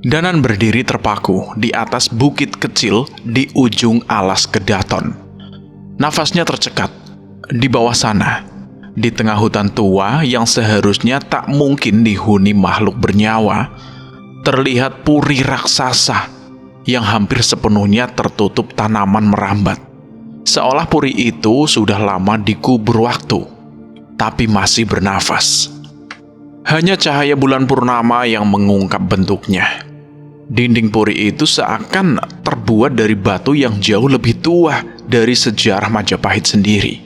Danan berdiri terpaku di atas bukit kecil di ujung alas Kedaton. Nafasnya tercekat. Di bawah sana, di tengah hutan tua yang seharusnya tak mungkin dihuni makhluk bernyawa, terlihat puri raksasa yang hampir sepenuhnya tertutup tanaman merambat. Seolah puri itu sudah lama dikubur waktu, tapi masih bernafas. Hanya cahaya bulan purnama yang mengungkap bentuknya. Dinding puri itu seakan terbuat dari batu yang jauh lebih tua dari sejarah Majapahit sendiri.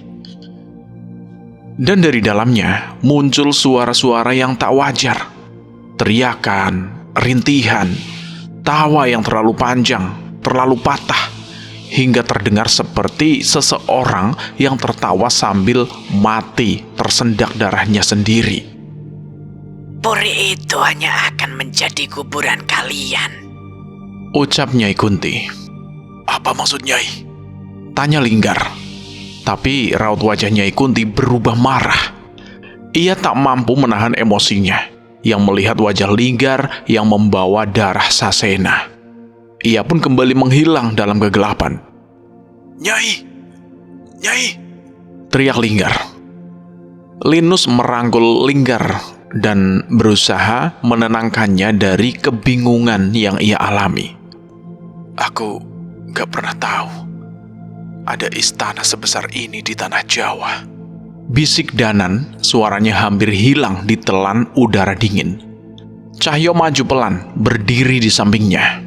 Dan dari dalamnya muncul suara-suara yang tak wajar. Teriakan, rintihan, tawa yang terlalu panjang, terlalu patah, hingga terdengar seperti seseorang yang tertawa sambil mati tersendak darahnya sendiri. Puri itu hanya akan menjadi kuburan kalian, ucap Nyai Kunti. Apa maksud Nyai? Tanya Linggar. Tapi raut wajah Nyai Kunti berubah marah. Ia tak mampu menahan emosinya yang melihat wajah Linggar yang membawa darah Sasena. Ia pun kembali menghilang dalam kegelapan. Nyai! Nyai! Teriak Linggar. Linus merangkul Linggar dan berusaha menenangkannya dari kebingungan yang ia alami. Aku gak pernah tahu ada istana sebesar ini di tanah Jawa, bisik Danan, suaranya hampir hilang ditelan udara dingin. Cahyo maju pelan, berdiri di sampingnya.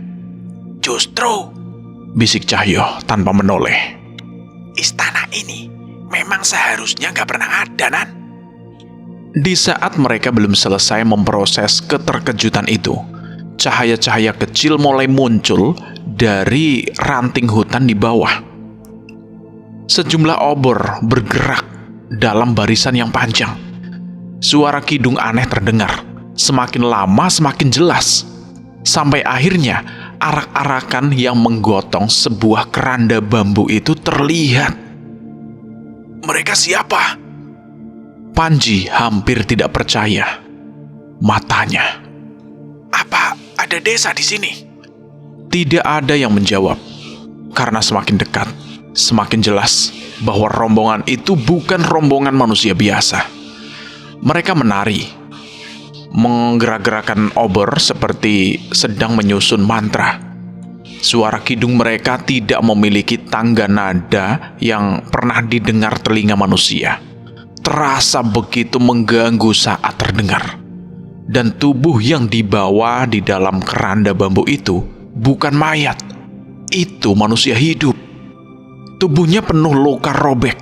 Justru, bisik Cahyo tanpa menoleh, istana ini memang seharusnya gak pernah ada, Nan. Di saat mereka belum selesai memproses keterkejutan itu, cahaya-cahaya kecil mulai muncul dari ranting hutan di bawah. Sejumlah obor bergerak dalam barisan yang panjang. Suara kidung aneh terdengar, semakin lama semakin jelas, sampai akhirnya arak-arakan yang menggotong sebuah keranda bambu itu terlihat. Mereka siapa? Panji hampir tidak percaya matanya. Apa ada desa di sini? Tidak ada yang menjawab, karena semakin dekat, semakin jelas bahwa rombongan itu bukan rombongan manusia biasa. Mereka menari, menggerak-gerakan obor seperti sedang menyusun mantra. Suara kidung mereka tidak memiliki tangga nada yang pernah didengar telinga manusia. Terasa begitu mengganggu saat terdengar. Dan tubuh yang dibawa di dalam keranda bambu itu bukan mayat. Itu manusia hidup. Tubuhnya penuh luka robek.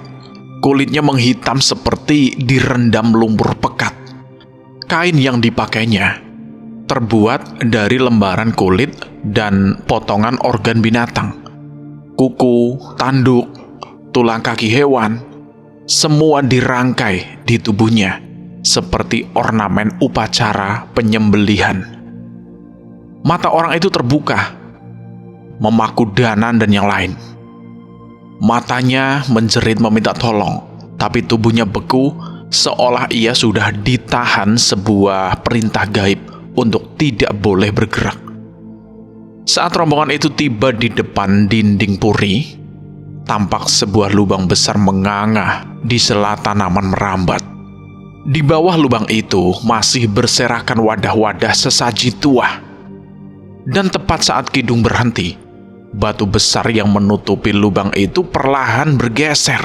Kulitnya menghitam seperti direndam lumpur pekat. Kain yang dipakainya terbuat dari lembaran kulit dan potongan organ binatang. Kuku, tanduk, tulang kaki hewan, semua dirangkai di tubuhnya seperti ornamen upacara penyembelihan. Mata orang itu terbuka, memaku Danan dan yang lain. Matanya menjerit meminta tolong, tapi tubuhnya beku seolah ia sudah ditahan sebuah perintah gaib untuk tidak boleh bergerak. Saat rombongan itu tiba di depan dinding puri, tampak sebuah lubang besar menganga di sela tanaman merambat. Di bawah lubang itu masih berserakan wadah-wadah sesaji tua. Dan tepat saat kidung berhenti, batu besar yang menutupi lubang itu perlahan bergeser.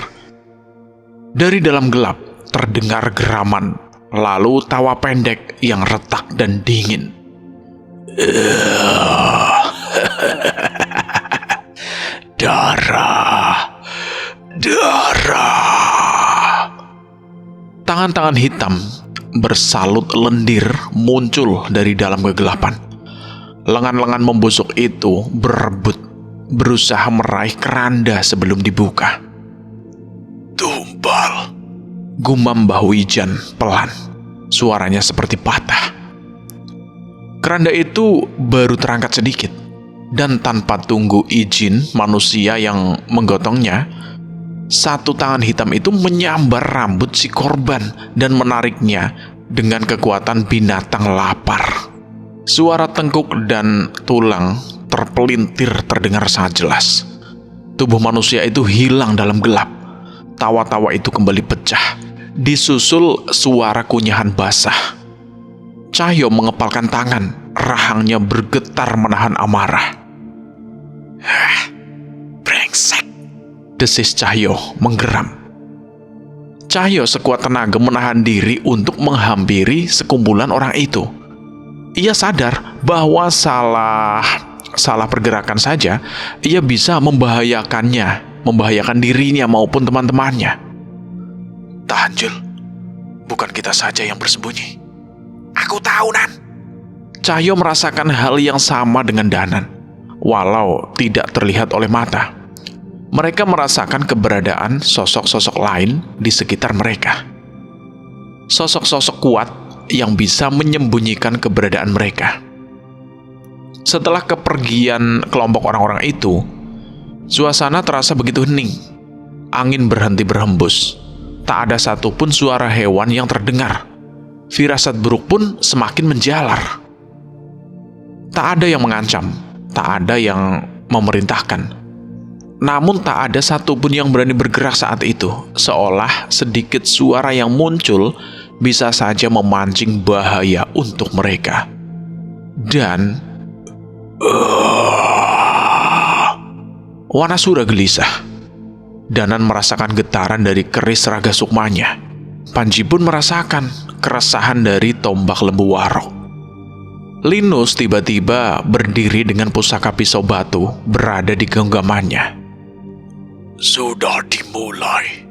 Dari dalam gelap terdengar geraman, lalu tawa pendek yang retak dan dingin. Darah. Tangan-tangan hitam bersalut lendir muncul dari dalam kegelapan. Lengan-lengan membusuk itu berebut, berusaha meraih keranda sebelum dibuka. Tumbal, gumam Mbah Wijan pelan. Suaranya seperti patah. Keranda itu baru terangkat sedikit, dan tanpa tunggu izin manusia yang menggotongnya, satu tangan hitam itu menyambar rambut si korban dan menariknya dengan kekuatan binatang lapar. Suara tengkuk dan tulang terpelintir terdengar sangat jelas. Tubuh manusia itu hilang dalam gelap. Tawa-tawa itu kembali pecah, disusul suara kunyahan basah. Cahyo mengepalkan tangan, rahangnya bergetar menahan amarah. Brengsek. Desis Cahyo menggeram. Cahyo sekuat tenaga menahan diri untuk menghampiri sekumpulan orang itu. Ia sadar bahwa salah pergerakan saja ia bisa membahayakan dirinya maupun teman-temannya. Tahan, Jul. Bukan kita saja yang bersembunyi. Aku tahu, Nan. Cahyo merasakan hal yang sama dengan Danan, walau tidak terlihat oleh mata. Mereka merasakan keberadaan sosok-sosok lain di sekitar mereka. Sosok-sosok kuat yang bisa menyembunyikan keberadaan mereka. Setelah kepergian kelompok orang-orang itu, suasana terasa begitu hening. Angin berhenti berhembus. Tak ada satupun suara hewan yang terdengar. Firasat buruk pun semakin menjalar. Tak ada yang mengancam, tak ada yang memerintahkan. Namun tak ada satupun yang berani bergerak saat itu, seolah sedikit suara yang muncul bisa saja memancing bahaya untuk mereka. Dan Wanasura gelisah. Danan merasakan getaran dari keris raga sukmanya. Panji pun merasakan keresahan dari tombak lembu warok. Linus tiba-tiba berdiri dengan pusaka pisau batu berada di genggamannya. Sudah dimulai.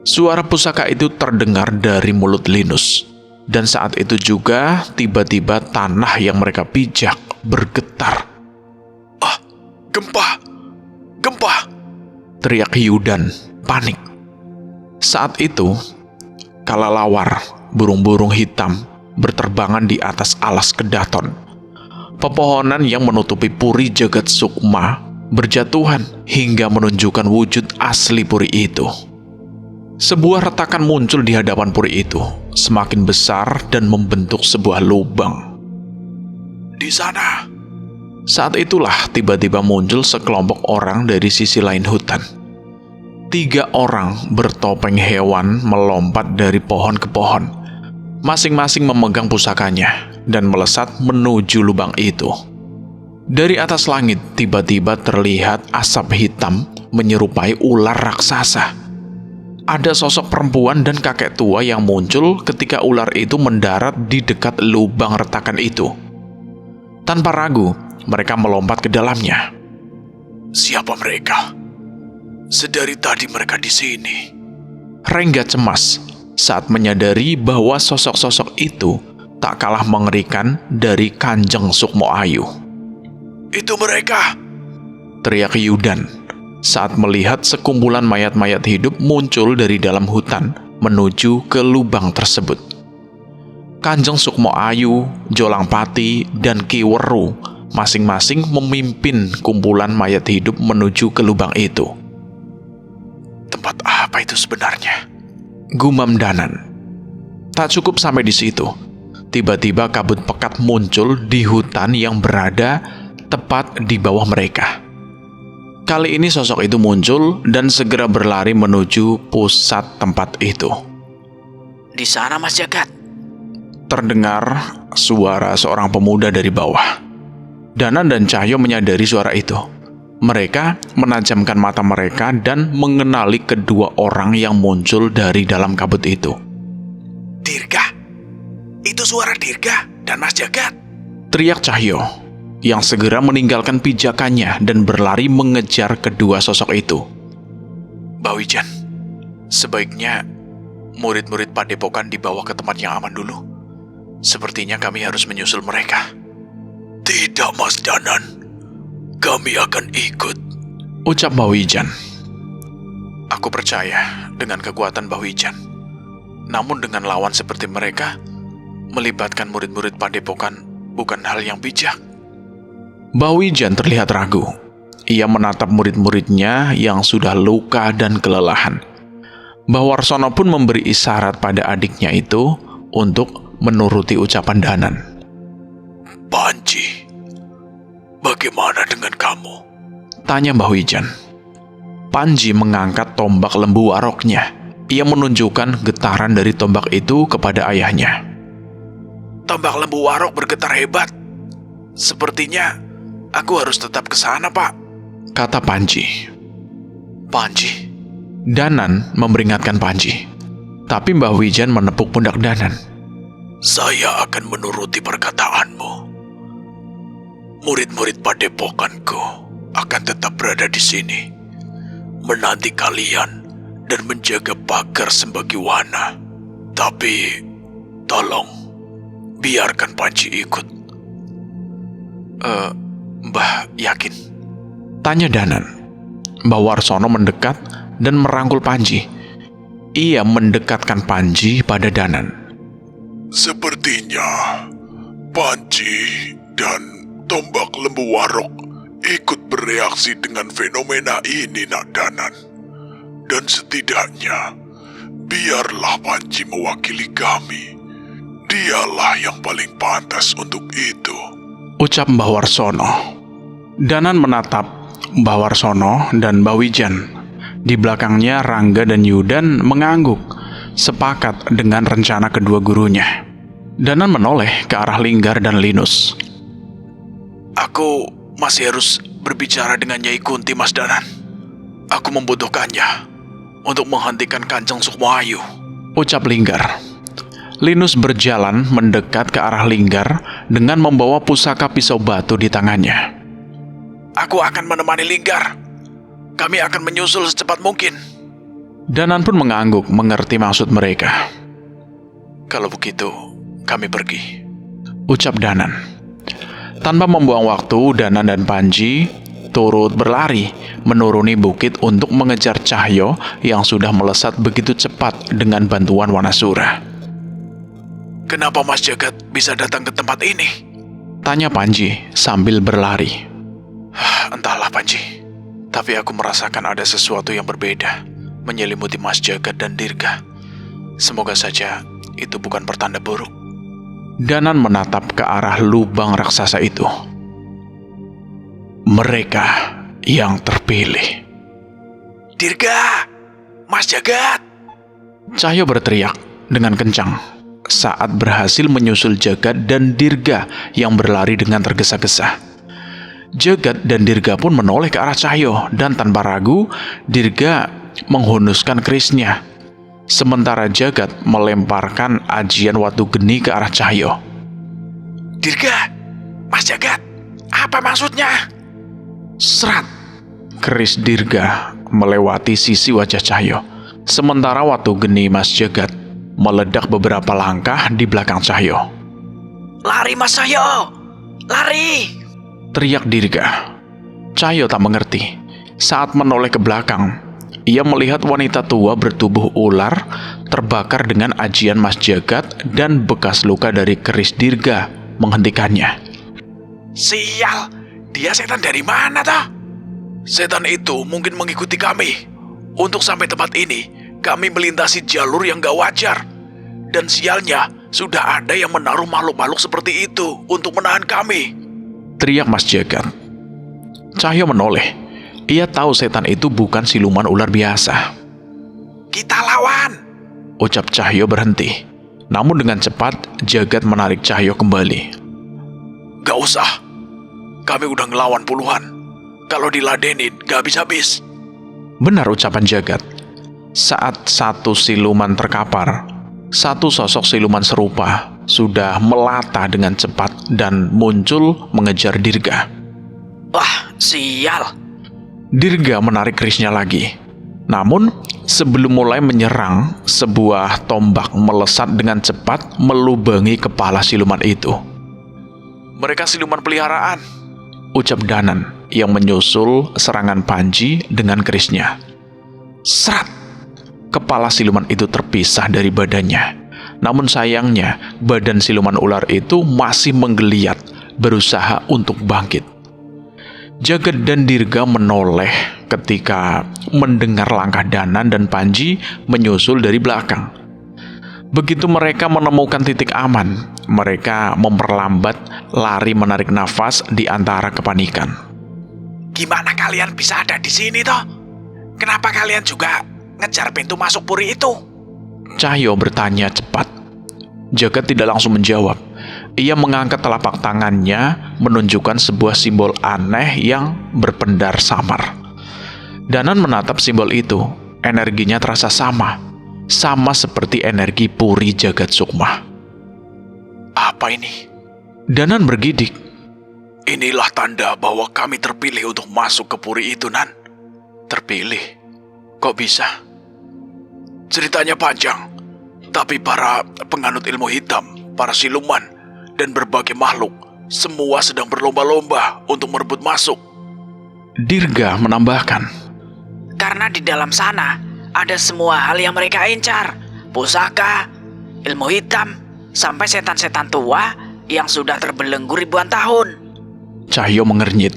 Suara pusaka itu terdengar dari mulut Linus. Dan saat itu juga tiba-tiba tanah yang mereka pijak bergetar. Ah, gempa! Gempa! Teriak Hyudan, panik. Saat itu, kalalawar, burung-burung hitam, berterbangan di atas alas kedaton. Pepohonan yang menutupi puri jagat sukma berjatuhan hingga menunjukkan wujud asli puri itu. Sebuah retakan muncul di hadapan puri itu, semakin besar dan membentuk sebuah lubang. Di sana. Saat itulah tiba-tiba muncul sekelompok orang dari sisi lain hutan. 3 orang bertopeng hewan melompat dari pohon ke pohon, masing-masing memegang pusakanya dan melesat menuju lubang itu. Dari atas langit tiba-tiba terlihat asap hitam menyerupai ular raksasa. Ada sosok perempuan dan kakek tua yang muncul ketika ular itu mendarat di dekat lubang retakan itu. Tanpa ragu, mereka melompat ke dalamnya. Siapa mereka? Sedari tadi mereka di sini. Rengga cemas saat menyadari bahwa sosok-sosok itu tak kalah mengerikan dari Kanjeng Sukmo Ayu. Itu mereka! Teriak Hyudan saat melihat sekumpulan mayat-mayat hidup muncul dari dalam hutan menuju ke lubang tersebut. Kanjeng Sukmo Ayu, Jolangpati, dan Ki Weru masing-masing memimpin kumpulan mayat hidup menuju ke lubang itu. Tempat apa itu sebenarnya? Gumam Danan. Tak cukup sampai di situ. Tiba-tiba kabut pekat muncul di hutan yang berada tepat di bawah mereka. Kali ini sosok itu muncul dan segera berlari menuju pusat tempat itu. Di sana, Mas Jagat. Terdengar suara seorang pemuda dari bawah. Danan dan Cahyo menyadari suara itu. Mereka menajamkan mata mereka dan mengenali kedua orang yang muncul dari dalam kabut itu. Dirga! Itu suara Dirga dan Mas Jagat! Teriak Cahyo, yang segera meninggalkan pijakannya dan berlari mengejar kedua sosok itu. Bawijan, sebaiknya murid-murid padepokan dibawa ke tempat yang aman dulu. Sepertinya kami harus menyusul mereka. Tidak, Mas Danan. Kami akan ikut, ucap Bawijan. Aku percaya dengan kekuatan Bawijan. Namun dengan lawan seperti mereka, melibatkan murid-murid padepokan bukan hal yang bijak. Bawijan terlihat ragu. Ia menatap murid-muridnya yang sudah luka dan kelelahan. Bawarsono pun memberi isyarat pada adiknya itu untuk menuruti ucapan Danan. Bagaimana dengan kamu? Tanya Mbah Wijan. Panji mengangkat tombak lembu waroknya. Ia menunjukkan getaran dari tombak itu kepada ayahnya. Tombak lembu warok bergetar hebat. Sepertinya aku harus tetap ke sana, Pak. Kata Panji. Panji, Danan memperingatkan Panji. Tapi Mbah Wijan menepuk pundak Danan. saya akan menuruti perkataanmu. Murid-murid padepokanku akan tetap berada di sini, menanti kalian dan menjaga pagar Sembagyiwana. Tapi, tolong, biarkan Panji ikut. Mbah yakin? Tanya Danan. Mbah Warsono mendekat dan merangkul Panji. Ia mendekatkan Panji pada Danan. Sepertinya Panji dan tombak lembu warok ikut bereaksi dengan fenomena ini, Nak Danan. Dan setidaknya, biarlah Panji mewakili kami. Dialah yang paling pantas untuk itu. Ucap Mbah Warsono. Danan menatap Mbah Warsono dan Mbah Wijan. Di belakangnya Rangga dan Yudan mengangguk, sepakat dengan rencana kedua gurunya. Danan menoleh ke arah Linggar dan Linus. Aku masih harus berbicara dengan Nyai Kunti, Mas Danan. Aku membutuhkannya untuk menghentikan Kanjeng Sukmawayu. Ucap Linggar. Linus berjalan mendekat ke arah Linggar dengan membawa pusaka pisau batu di tangannya. Aku akan menemani Linggar. Kami akan menyusul secepat mungkin. Danan pun mengangguk mengerti maksud mereka. Kalau begitu, kami pergi. Ucap Danan. Tanpa membuang waktu, Danan dan Panji turut berlari menuruni bukit untuk mengejar Cahyo yang sudah melesat begitu cepat dengan bantuan Wanasura. Kenapa Mas Jagat bisa datang ke tempat ini? Tanya Panji sambil berlari. Entahlah Panji, tapi aku merasakan ada sesuatu yang berbeda menyelimuti Mas Jagat dan Dirga. Semoga saja itu bukan pertanda buruk. Danan menatap ke arah lubang raksasa itu. Mereka yang terpilih. Dirga! Mas Jagat! Cahyo berteriak dengan kencang saat berhasil menyusul Jagat dan Dirga yang berlari dengan tergesa-gesa. Jagat dan Dirga pun menoleh ke arah Cahyo dan tanpa ragu, Dirga menghunuskan kerisnya. Sementara Jagat melemparkan ajian watu geni ke arah Cahyo. Dirga! Mas Jagat! Apa maksudnya? Serat! Keris Dirga melewati sisi wajah Cahyo. Sementara watu geni Mas Jagat meledak beberapa langkah di belakang Cahyo. Lari Mas Cahyo! Lari! Teriak Dirga. Cahyo tak mengerti. Saat menoleh ke belakang, ia melihat wanita tua bertubuh ular terbakar dengan ajian Mas Jagat dan bekas luka dari keris Dirga menghentikannya. Sial! Dia setan dari mana toh? Setan itu mungkin mengikuti kami. Untuk sampai tempat ini, kami melintasi jalur yang gak wajar. Dan sialnya, sudah ada yang menaruh makhluk-makhluk seperti itu untuk menahan kami. Teriak Mas Jagat. Cahyo menoleh. Ia tahu setan itu bukan siluman ular biasa. Kita lawan! Ucap Cahyo berhenti. Namun dengan cepat, Jagat menarik Cahyo kembali. Gak usah. Kami udah ngelawan puluhan. Kalau diladenin, gak habis-habis. Benar ucapan Jagat. Saat satu siluman terkapar, satu sosok siluman serupa sudah melata dengan cepat dan muncul mengejar Dirga. Wah, sial! Dirga menarik kerisnya lagi. Namun, sebelum mulai menyerang, sebuah tombak melesat dengan cepat melubangi kepala siluman itu. Mereka siluman peliharaan. Ucap Danan yang menyusul serangan Panji dengan kerisnya. Serat! Kepala siluman itu terpisah dari badannya. Namun sayangnya, badan siluman ular itu masih menggeliat, berusaha untuk bangkit. Jagat dan Dirga menoleh ketika mendengar langkah Danan dan Panji menyusul dari belakang. Begitu mereka menemukan titik aman, mereka memperlambat lari menarik nafas di antara kepanikan. Gimana kalian bisa ada di sini toh? Kenapa kalian juga ngejar pintu masuk puri itu? Cahyo bertanya cepat. Jagat tidak langsung menjawab. Ia mengangkat telapak tangannya menunjukkan sebuah simbol aneh yang berpendar samar. Danan menatap simbol itu. Energinya terasa sama seperti energi puri Jagat Sukma. Apa ini? Danan bergidik. Inilah tanda bahwa kami terpilih untuk masuk ke puri itu, Nan. Terpilih? Kok bisa? Ceritanya panjang, tapi para penganut ilmu hitam, para siluman, dan berbagai makhluk, semua sedang berlomba-lomba untuk merebut masuk. Dirga menambahkan. Karena di dalam sana ada semua hal yang mereka incar. Pusaka, ilmu hitam, sampai setan-setan tua yang sudah terbelenggu ribuan tahun. Cahyo mengernyit.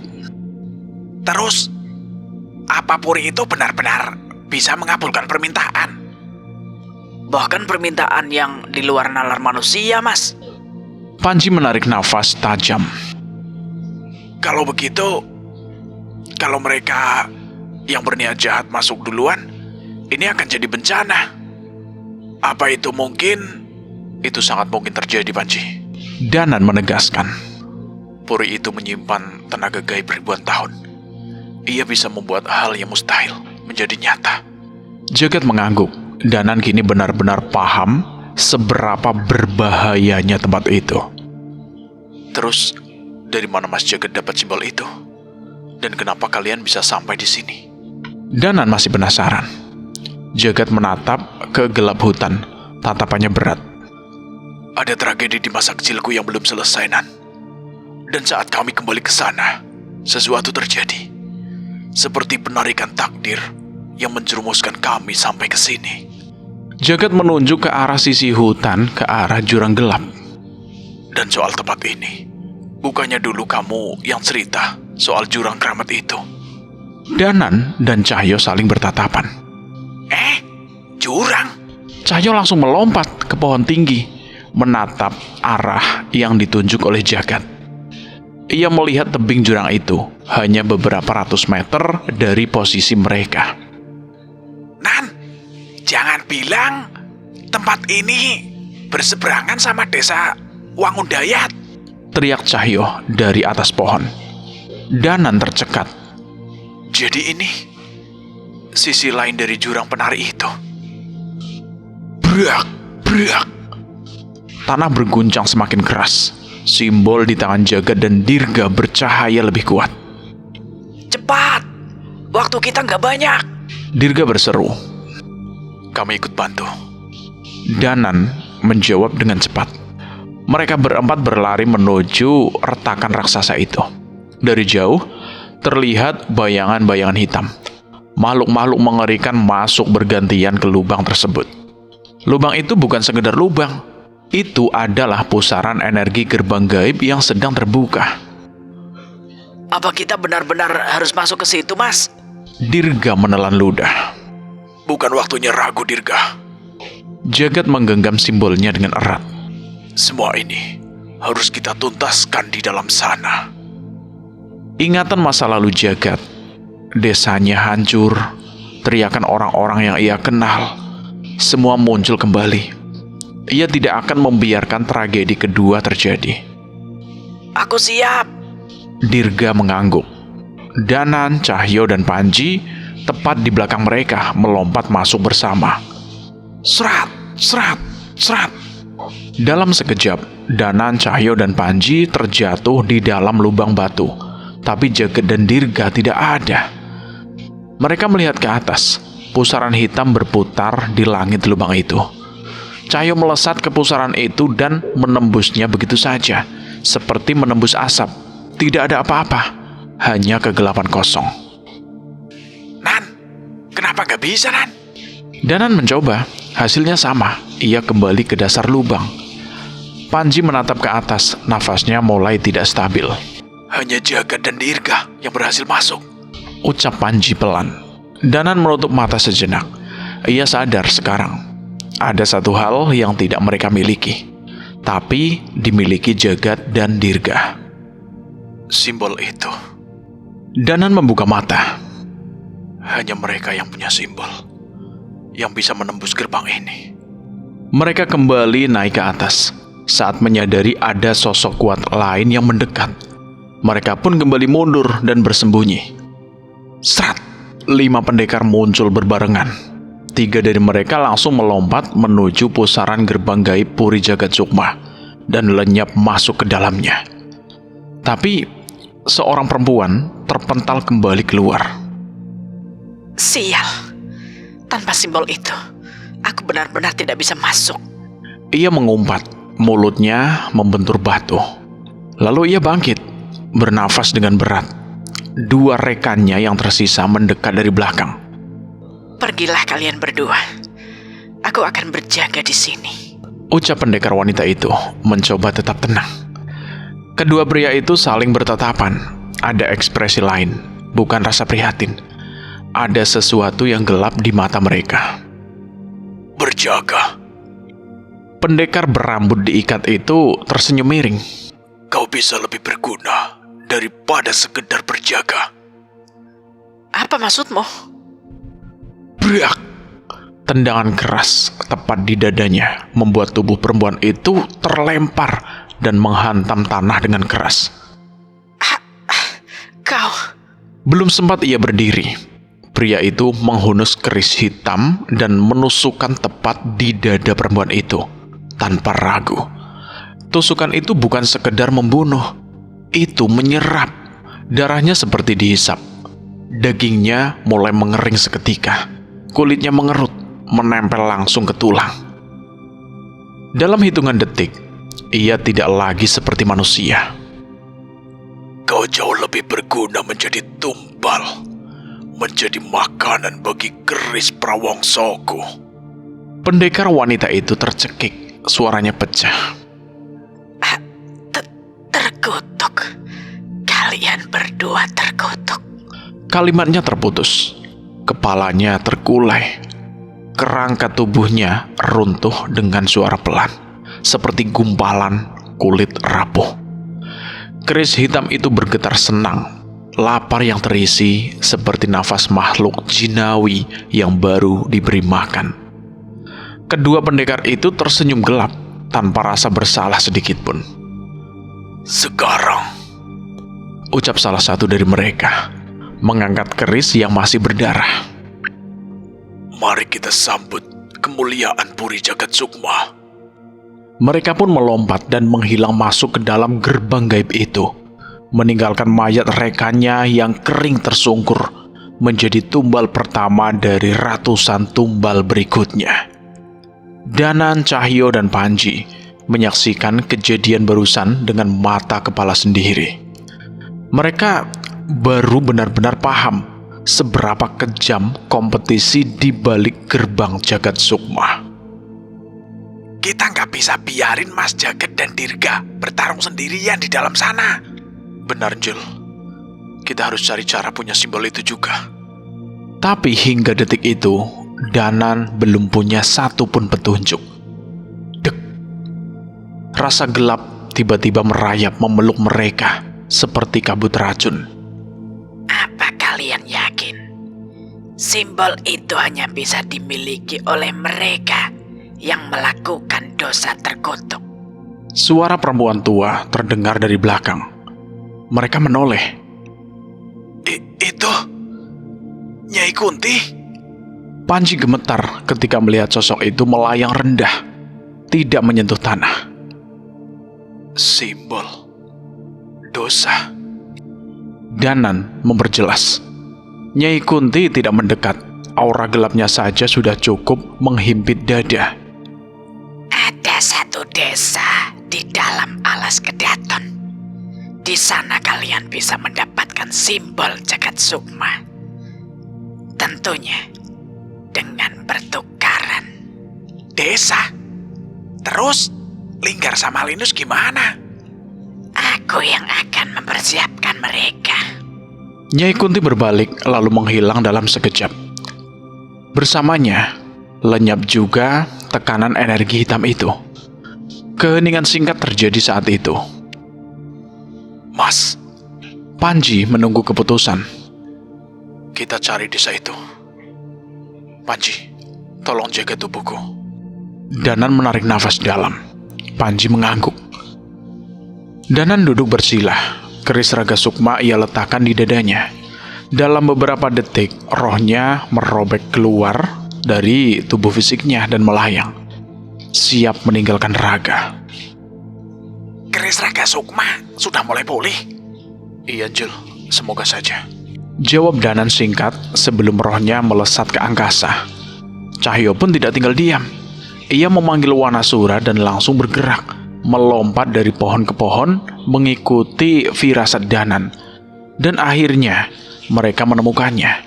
Terus, apa puri itu benar-benar bisa mengabulkan permintaan? Bahkan permintaan yang di luar nalar manusia, Mas. Panji menarik nafas tajam. Kalau begitu, kalau mereka yang berniat jahat masuk duluan, ini akan jadi bencana. Apa itu mungkin? Itu sangat mungkin terjadi, Panji. Danan menegaskan. Puri itu menyimpan tenaga gaib ribuan tahun. Ia bisa membuat hal yang mustahil menjadi nyata. Jagat mengangguk. Danan kini benar-benar paham seberapa berbahayanya tempat itu. Terus, dari mana Mas Jagat dapat simbol itu? Dan kenapa kalian bisa sampai di sini? Danan masih penasaran. Jagat menatap ke gelap hutan. Tatapannya berat. Ada tragedi di masa kecilku yang belum selesai, Nan. Dan saat kami kembali ke sana, sesuatu terjadi. Seperti penarikan takdir yang menjerumuskan kami sampai ke sini. Jagat menunjuk ke arah sisi hutan, ke arah jurang gelap. Dan soal tempat ini, bukannya dulu kamu yang cerita soal jurang keramat itu? Danan dan Cahyo saling bertatapan. Jurang? Cahyo langsung melompat ke pohon tinggi, menatap arah yang ditunjuk oleh Jagat. Ia melihat tebing jurang itu hanya beberapa ratus meter dari posisi mereka. Nan, jangan bilang tempat ini berseberangan sama desa Wangundayat, teriak Cahyo dari atas pohon. Danan tercekat. Jadi ini sisi lain dari jurang penari itu. Brak, brak. Tanah berguncang semakin keras. Simbol di tangan Jagat dan Dirga bercahaya lebih kuat. Cepat, waktu kita nggak banyak. Dirga berseru. Kami ikut bantu. Danan menjawab dengan cepat. Mereka berempat berlari menuju retakan raksasa itu. Dari jauh, terlihat bayangan-bayangan hitam. Makhluk-makhluk mengerikan masuk bergantian ke lubang tersebut. Lubang itu bukan sekedar lubang. Itu adalah pusaran energi gerbang gaib yang sedang terbuka. Apa kita benar-benar harus masuk ke situ, Mas? Dirga menelan ludah. Bukan waktunya ragu, Dirga. Jagat menggenggam simbolnya dengan erat. Semua ini harus kita tuntaskan di dalam sana. Ingatan masa lalu Jagat. Desanya hancur. Teriakan orang-orang yang ia kenal. Semua muncul kembali. Ia tidak akan membiarkan tragedi kedua terjadi. Aku siap. Dirga mengangguk. Danan, Cahyo, dan Panji tepat di belakang mereka melompat masuk bersama. Serat, serat, serat. Dalam sekejap, Danan, Cahyo, dan Panji terjatuh di dalam lubang batu. Tapi Jagat dan Dirga tidak ada. Mereka melihat ke atas. Pusaran hitam berputar di langit lubang itu. Cahyo melesat ke pusaran itu dan menembusnya begitu saja, seperti menembus asap. Tidak ada apa-apa, hanya kegelapan kosong. Nan, kenapa gak bisa, Nan? Danan mencoba, hasilnya sama. Ia kembali ke dasar lubang. Panji menatap ke atas, nafasnya mulai tidak stabil. Hanya Jagat dan Dirga yang berhasil masuk, ucap Panji pelan. Danan menutup mata sejenak. Ia sadar sekarang. ada satu hal yang tidak mereka miliki, tapi dimiliki Jagat dan Dirga. Simbol itu, Danan membuka mata. hanya mereka yang punya simbol, yang bisa menembus gerbang ini. Mereka kembali naik ke atas saat menyadari ada sosok kuat lain yang mendekat. Mereka pun kembali mundur dan bersembunyi. Serat, 5 pendekar muncul berbarengan. 3 dari mereka langsung melompat menuju pusaran gerbang gaib Puri Jagat Sukma dan lenyap masuk ke dalamnya. Tapi seorang perempuan terpental kembali keluar. Sial, tanpa simbol itu, aku benar-benar tidak bisa masuk. Ia mengumpat, mulutnya membentur batu. Lalu ia bangkit, bernafas dengan berat. 2 rekannya yang tersisa mendekat dari belakang. Pergilah kalian berdua. Aku akan berjaga di sini. Ucap pendekar wanita itu mencoba tetap tenang. Kedua pria itu saling bertatapan. Ada ekspresi lain, bukan rasa prihatin. Ada sesuatu yang gelap di mata mereka. Berjaga. Pendekar berambut diikat itu tersenyum miring. Kau bisa lebih berguna daripada sekedar berjaga. Apa maksudmu? Brak! Tendangan keras tepat di dadanya membuat tubuh perempuan itu terlempar dan menghantam tanah dengan keras. Kau... Belum sempat ia berdiri, pria itu menghunus keris hitam dan menusukkan tepat di dada perempuan itu tanpa ragu. Tusukan itu bukan sekedar membunuh, itu menyerap. Darahnya seperti dihisap. Dagingnya mulai mengering seketika. Kulitnya mengerut, menempel langsung ke tulang. Dalam hitungan detik, ia tidak lagi seperti manusia. Kau jauh lebih berguna menjadi tumbal, menjadi makanan bagi keris Prawongsoku. Pendekar wanita itu tercekik, suaranya pecah. Terkutuk. Kalian berdua terkutuk. Kalimatnya terputus. Kepalanya terkulai. Kerangka tubuhnya runtuh dengan suara pelan, seperti gumpalan kulit rapuh. Keris hitam itu bergetar senang. Lapar yang terisi seperti nafas makhluk jinawi yang baru diberi makan. Kedua pendekar itu tersenyum gelap tanpa rasa bersalah sedikit pun. Sekarang, Ucap salah satu dari mereka, mengangkat keris yang masih berdarah. mari kita sambut kemuliaan Puri Jagat Sukma. Mereka pun melompat dan menghilang masuk ke dalam gerbang gaib itu, meninggalkan mayat rekannya yang kering tersungkur menjadi tumbal pertama dari ratusan tumbal berikutnya. Danan, Cahyo, dan Panji menyaksikan kejadian barusan dengan mata kepala sendiri. Mereka baru benar-benar paham seberapa kejam kompetisi di balik gerbang Jagat Sukma. Kita nggak bisa biarin Mas Jagat dan Dirga bertarung sendirian di dalam sana. Benar, Jul. Kita harus cari cara punya simbol itu juga. Tapi hingga detik itu, Danan belum punya satupun petunjuk. Dek. Rasa gelap tiba-tiba merayap memeluk mereka seperti kabut racun. Apa kalian yakin simbol itu hanya bisa dimiliki oleh mereka yang melakukan dosa terkutuk? Suara perempuan tua terdengar dari belakang. Mereka menoleh. Itu Nyai Kunti. Panji gemetar ketika melihat sosok itu melayang rendah, tidak menyentuh tanah. Simbol dosa. Danan memperjelas. Nyai Kunti tidak mendekat. Aura gelapnya saja sudah cukup menghimpit dada. Ada satu desa di dalam alas Kedaton. Di sana kalian bisa mendapatkan simbol Jagat Sukma. Tentunya dengan pertukaran. Desa. Terus Linggar sama Linus gimana? Aku yang akan mempersiapkan mereka. Nyai Kunti berbalik lalu menghilang dalam sekejap. Bersamanya lenyap juga tekanan energi hitam itu. Keheningan singkat terjadi saat itu. Mas, Panji menunggu keputusan. kita cari desa itu. Panji, tolong jaga tubuhku. Danan menarik nafas dalam. Panji mengangguk. Danan duduk bersila. Keris raga sukma ia letakkan di dadanya. Dalam beberapa detik, rohnya merobek keluar dari tubuh fisiknya dan melayang, siap meninggalkan raga. Keris raga sukma sudah mulai pulih. Iya, Jul. Semoga saja. Jawab Danan singkat sebelum rohnya melesat ke angkasa. Cahyo pun tidak tinggal diam. Ia memanggil Wanasura dan langsung bergerak, melompat dari pohon ke pohon, mengikuti firasat Danan. Dan akhirnya, mereka menemukannya.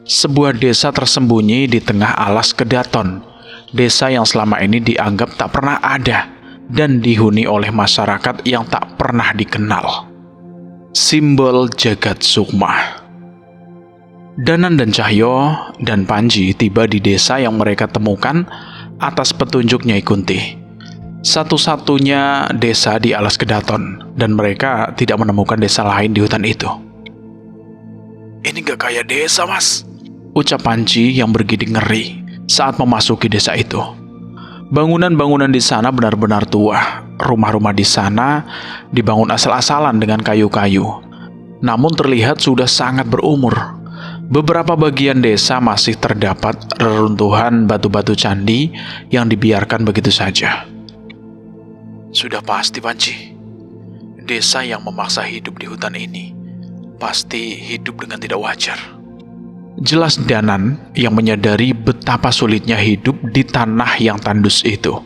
Sebuah desa tersembunyi di tengah alas Kedaton. Desa yang selama ini dianggap tak pernah ada dan dihuni oleh masyarakat yang tak pernah dikenal. Simbol Jagat Sukma. Danan dan Cahyo dan Panji tiba di desa yang mereka temukan atas petunjuk Nyai Kunti. Satu-satunya desa di alas Kedaton, dan mereka tidak menemukan desa lain di hutan itu. Ini gak kayak desa, Mas. Ucap Panji yang bergidik ngeri saat memasuki desa itu. Bangunan-bangunan di sana benar-benar tua. Rumah-rumah di sana dibangun asal-asalan dengan kayu-kayu, namun terlihat sudah sangat berumur. Beberapa bagian desa masih terdapat reruntuhan batu-batu candi yang dibiarkan begitu saja. Sudah pasti, Panji. Desa yang memaksa hidup di hutan ini pasti hidup dengan tidak wajar. Jelas Danan yang menyadari betapa sulitnya hidup di tanah yang tandus itu.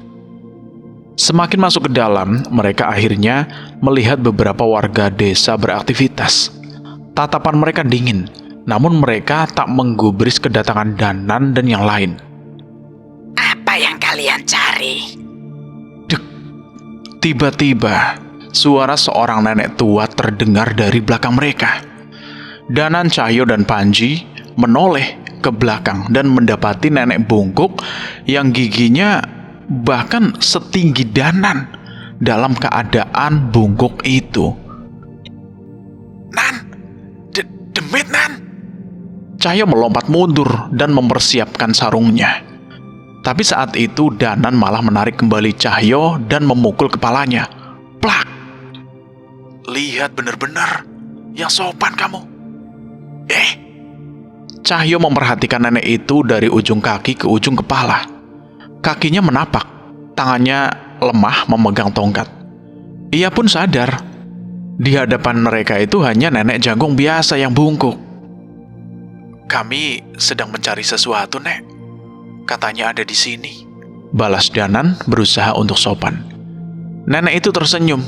Semakin masuk ke dalam, mereka akhirnya melihat beberapa warga desa beraktivitas. Tatapan mereka dingin, namun mereka tak menggubris kedatangan Danan dan yang lain. Apa yang kalian cari? Dek, tiba-tiba suara seorang nenek tua terdengar dari belakang mereka. Danan, Cahyo, dan Panji menoleh ke belakang dan mendapati nenek bungkuk yang giginya bahkan setinggi Danan dalam keadaan bungkuk itu. Nan, demit, Nan. Cahyo melompat mundur dan mempersiapkan sarungnya. Tapi saat itu Danan malah menarik kembali Cahyo dan memukul kepalanya. Plak! Lihat benar-benar yang sopan kamu. Cahyo memperhatikan nenek itu dari ujung kaki ke ujung kepala. Kakinya menapak, tangannya lemah memegang tongkat. Ia pun sadar, di hadapan mereka itu hanya nenek janggung biasa yang bungkuk. Kami sedang mencari sesuatu, Nek. Katanya ada di sini. Balas Danan berusaha untuk sopan. Nenek itu tersenyum,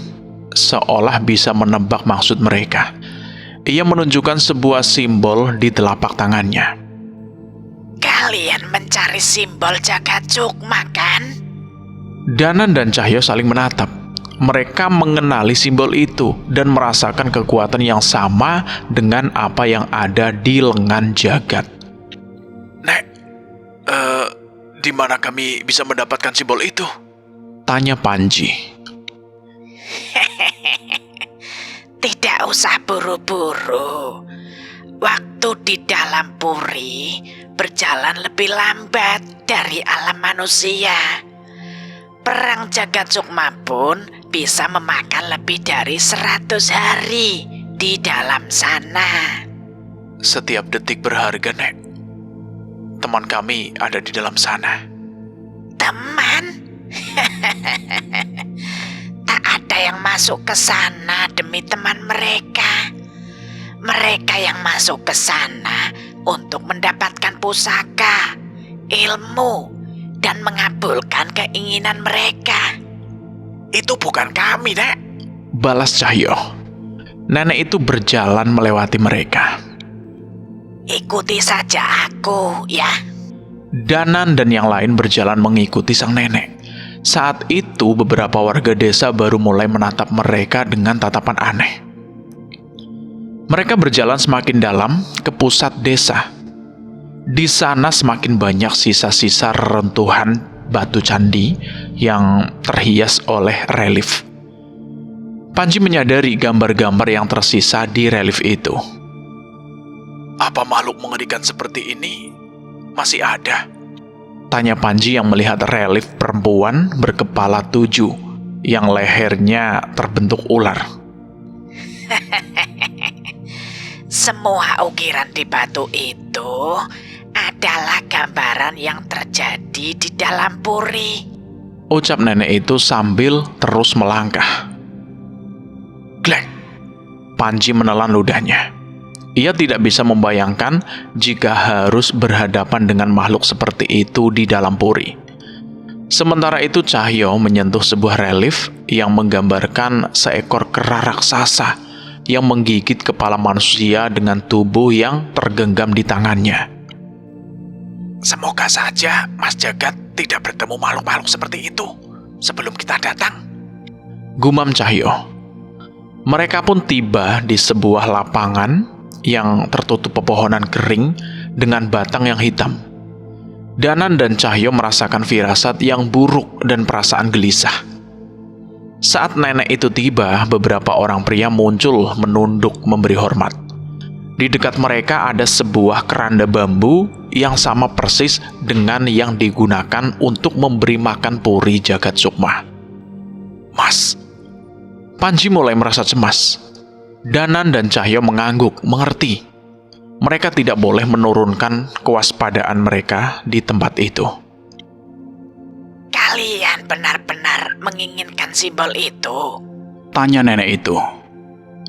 seolah bisa menebak maksud mereka. Ia menunjukkan sebuah simbol di telapak tangannya. Kalian mencari simbol Jagat Sukma, kan? Danan dan Cahyo saling menatap. Mereka mengenali simbol itu dan merasakan kekuatan yang sama dengan apa yang ada di lengan jagat. Nek, di mana kami bisa mendapatkan simbol itu? Tanya Panji. Tidak usah buru-buru. Waktu di dalam puri berjalan lebih lambat dari alam manusia. Perang Jagat Sukma pun bisa memakan lebih dari 100 hari di dalam sana. Setiap detik berharga, Nek. Teman kami ada di dalam sana. Teman? Tak ada yang masuk ke sana demi teman mereka. Mereka yang masuk ke sana untuk mendapatkan pusaka, ilmu, dan mengabulkan keinginan mereka. Itu bukan kami, Nek. Balas Cahyo. Nenek itu berjalan melewati mereka. Ikuti saja aku, ya. Danan dan yang lain berjalan mengikuti sang nenek. Saat itu beberapa warga desa baru mulai menatap mereka dengan tatapan aneh. Mereka berjalan semakin dalam ke pusat desa. Di sana semakin banyak sisa-sisa reruntuhan batu candi yang terhias oleh relief. Panji menyadari gambar-gambar yang tersisa di relief itu. Apa makhluk mengerikan seperti ini masih ada? Tanya Panji yang melihat relief perempuan berkepala 7 yang lehernya terbentuk ular. Semua ukiran di batu itu adalah gambaran yang terjadi di dalam puri. Ucap nenek itu sambil terus melangkah. Glek! Panji menelan ludahnya. Ia tidak bisa membayangkan jika harus berhadapan dengan makhluk seperti itu di dalam puri. Sementara itu Cahyo menyentuh sebuah relief yang menggambarkan seekor kera raksasa yang menggigit kepala manusia dengan tubuh yang tergenggam di tangannya. Semoga saja Mas Jagat tidak bertemu makhluk-makhluk seperti itu sebelum kita datang. Gumam Cahyo. Mereka pun tiba di sebuah lapangan yang tertutup pepohonan kering dengan batang yang hitam. Danan dan Cahyo merasakan firasat yang buruk dan perasaan gelisah. Saat nenek itu tiba, beberapa orang pria muncul menunduk memberi hormat. Di dekat mereka ada sebuah keranda bambu yang sama persis dengan yang digunakan untuk memberi makan puri Jagat Sukma. Mas, Panji mulai merasa cemas. Danan dan Cahyo mengangguk, mengerti. Mereka tidak boleh menurunkan kewaspadaan mereka di tempat itu. Kalian benar-benar menginginkan simbol itu? Tanya nenek itu.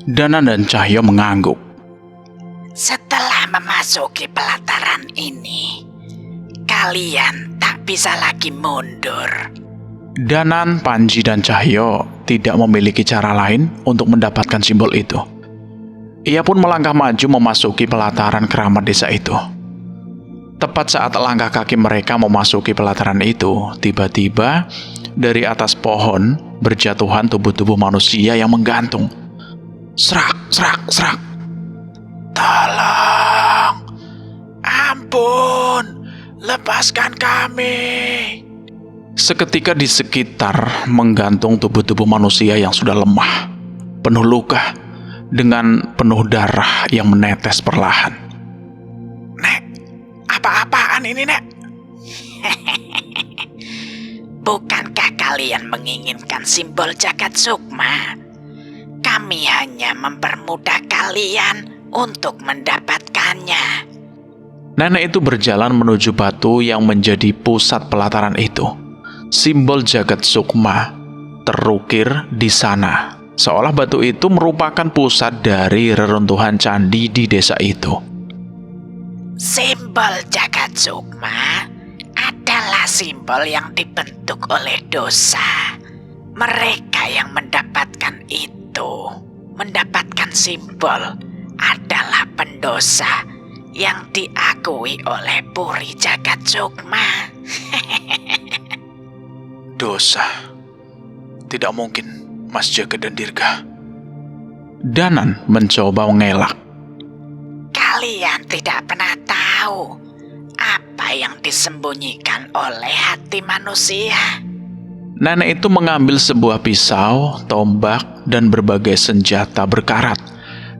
Danan dan Cahyo mengangguk. Setelah memasuki pelataran ini, kalian tak bisa lagi mundur. Danan, Panji, dan Cahyo tidak memiliki cara lain untuk mendapatkan simbol itu. Ia pun melangkah maju memasuki pelataran keramat desa itu. Tepat saat langkah kaki mereka memasuki pelataran itu, tiba-tiba dari atas pohon berjatuhan tubuh-tubuh manusia yang menggantung. Serak, serak, serak. tolong, ampun, lepaskan kami. Seketika di sekitar menggantung tubuh-tubuh manusia yang sudah lemah, penuh luka, dengan penuh darah yang menetes perlahan. Nek, apa-apaan ini, Nek? Bukankah kalian menginginkan simbol Jagat Sukma? Kami hanya mempermudah kalian untuk mendapatkannya. Nenek itu berjalan menuju batu yang menjadi pusat pelataran itu. Simbol Jagat Sukma terukir di sana, seolah batu itu merupakan pusat dari reruntuhan candi di desa itu. Simbol Jagat Sukma adalah simbol yang dibentuk oleh dosa. Mereka yang mendapatkan itu, mendapatkan simbol, adalah pendosa yang diakui oleh Puri Jagat Sukma. Dosa. Tidak mungkin, Mas Jagat dan Dirga. Danan mencoba mengelak. Kalian tidak pernah tahu apa yang disembunyikan oleh hati manusia. Nenek itu mengambil sebuah pisau, tombak, dan berbagai senjata berkarat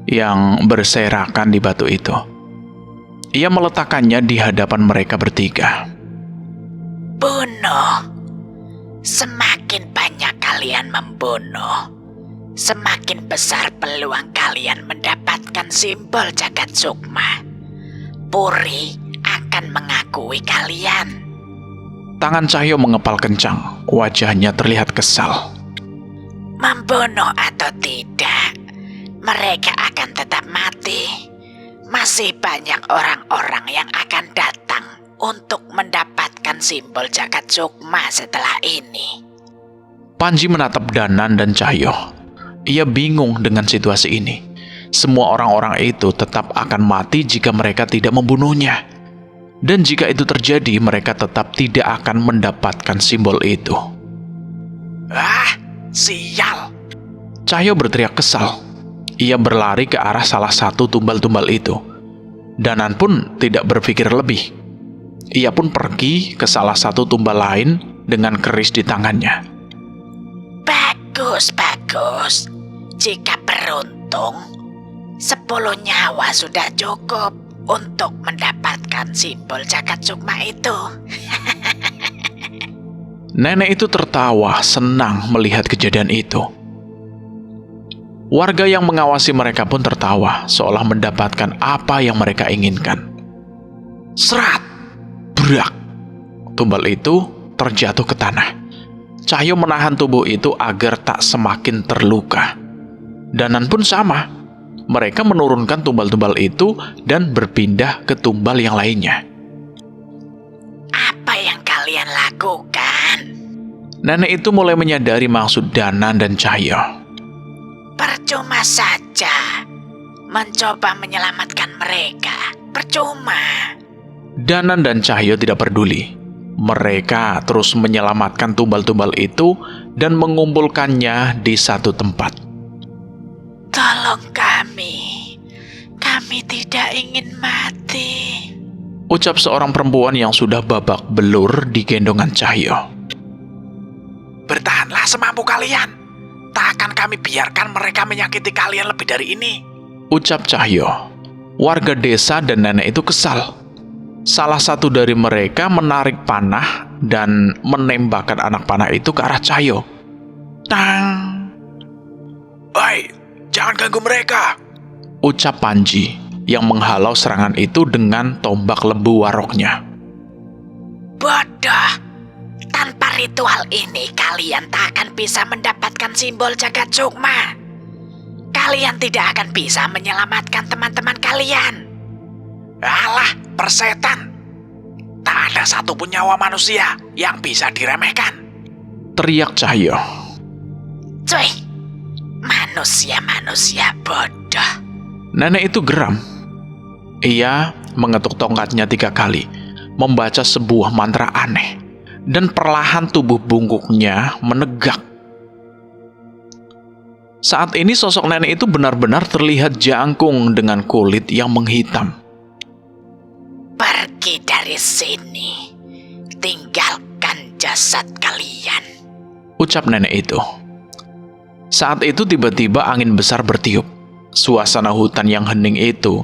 yang berserakan di batu itu. Ia meletakkannya di hadapan mereka bertiga. Bunuh. Semakin banyak kalian membunuh, semakin besar peluang kalian mendapatkan simbol Jagat Sukma. Puri akan mengakui kalian. Tangan Cahyo mengepal kencang, wajahnya terlihat kesal. Membunuh atau tidak, mereka akan tetap mati. Masih banyak orang-orang yang akan datang untuk mendapatkan simbol Jagat Sukma setelah ini. Panji menatap Danan dan Cahyo. Ia bingung dengan situasi ini. Semua orang-orang itu tetap akan mati jika mereka tidak membunuhnya. Dan jika itu terjadi, mereka tetap tidak akan mendapatkan simbol itu. Ah, sial. Cahyo berteriak kesal. Ia berlari ke arah salah satu tumbal-tumbal itu. Danan pun tidak berpikir lebih. Ia pun pergi ke salah satu tumbal lain dengan keris di tangannya. Bagus, bagus. Jika beruntung, 10 nyawa sudah cukup untuk mendapatkan simbol jagat sukma itu. Nenek itu tertawa senang melihat kejadian itu. Warga yang mengawasi mereka pun tertawa seolah mendapatkan apa yang mereka inginkan. Serat! Brak! Tumbal itu terjatuh ke tanah. Cahyo menahan tubuh itu agar tak semakin terluka. Danan pun sama. Mereka menurunkan tumbal-tumbal itu dan berpindah ke tumbal yang lainnya. Apa yang kalian lakukan? Nenek itu mulai menyadari maksud Danan dan Cahyo. Percuma saja mencoba menyelamatkan mereka. Percuma. Danan dan Cahyo tidak peduli. Mereka terus menyelamatkan tumbal-tumbal itu dan mengumpulkannya di satu tempat. Tolong kami tidak ingin mati. Ucap seorang perempuan yang sudah babak belur di gendongan Cahyo. Bertahanlah semampu kalian. Tak akan kami biarkan mereka menyakiti kalian lebih dari ini. Ucap Cahyo. Warga desa dan nenek itu kesal. Salah satu dari mereka menarik panah dan menembakkan anak panah itu ke arah Cahyo. Tang! Hei, jangan ganggu mereka. Ucap Panji yang menghalau serangan itu dengan tombak lembu waroknya. Bodoh. Tanpa ritual ini kalian tak akan bisa mendapatkan simbol jagat sukma. Kalian tidak akan bisa menyelamatkan teman-teman kalian. Alah, persetan. Tak ada satupun nyawa manusia yang bisa diremehkan. Teriak Cahyo. Cuy, manusia-manusia bodoh. Nenek itu geram. Ia mengetuk tongkatnya 3 kali, membaca sebuah mantra aneh, dan perlahan tubuh bungkuknya menegak. Saat ini sosok nenek itu benar-benar terlihat jangkung dengan kulit yang menghitam. Pergi dari sini. Tinggalkan jasad kalian. Ucap nenek itu. Saat itu tiba-tiba angin besar bertiup. Suasana hutan yang hening itu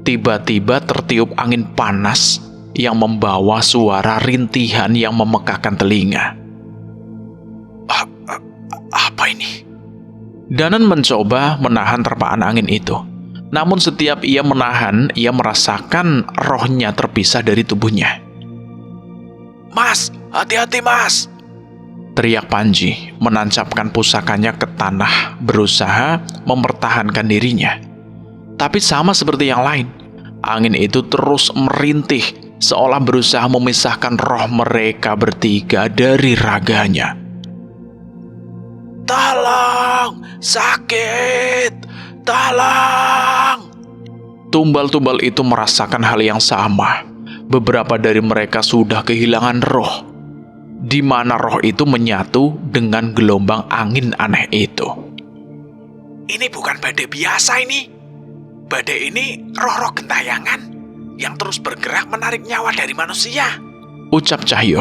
tiba-tiba tertiup angin panas yang membawa suara rintihan yang memekakkan telinga. Apa ini? Danan mencoba menahan terpaan angin itu. Namun setiap ia menahan, ia merasakan rohnya terpisah dari tubuhnya. Mas, hati-hati mas. Teriak Panji, menancapkan pusakanya ke tanah, berusaha mempertahankan dirinya. Tapi sama seperti yang lain, angin itu terus merintih, seolah berusaha memisahkan roh mereka bertiga dari raganya. Tolong, sakit, tolong. Tumbal-tumbal itu merasakan hal yang sama. Beberapa dari mereka sudah kehilangan roh, di mana roh itu menyatu dengan gelombang angin aneh itu. Ini bukan badai biasa ini. Badai ini roh-roh gentayangan yang terus bergerak menarik nyawa dari manusia. Ucap Cahyo.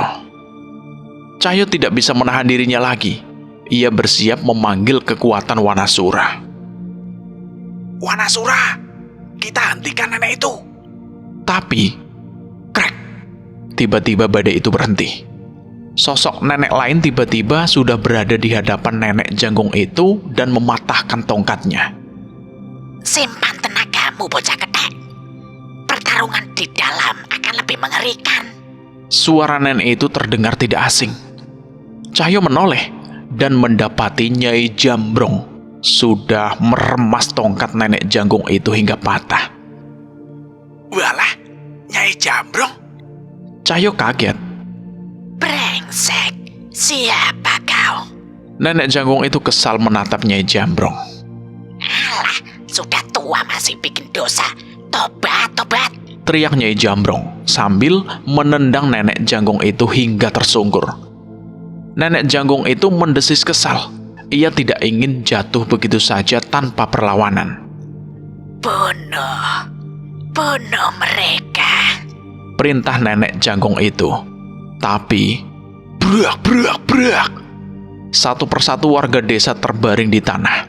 Cahyo tidak bisa menahan dirinya lagi. Ia bersiap memanggil kekuatan Wanasura. Wanasura, kita hentikan nenek itu. Tapi, krek, tiba-tiba badai itu berhenti. Sosok nenek lain tiba-tiba sudah berada di hadapan nenek janggung itu dan mematahkan tongkatnya. Simpan tenagamu, bocah ketek. Pertarungan di dalam akan lebih mengerikan. Suara nenek itu terdengar tidak asing. Cahyo menoleh dan mendapati Nyai Jambrong sudah meremas tongkat nenek janggung itu hingga patah. Walah, Nyai Jambrong. Cahyo kaget. Brengsek, siapa kau? Nenek janggung itu kesal menatap Nyai Jambrong. Alah, sudah tua masih bikin dosa. Tobat, tobat. Teriak Nyai Jambrong sambil menendang nenek janggung itu hingga tersungkur. Nenek janggung itu mendesis kesal. Ia tidak ingin jatuh begitu saja tanpa perlawanan. Bunuh mereka. Perintah nenek janggung itu. Tapi Brak, brak, brak. Satu persatu warga desa terbaring di tanah.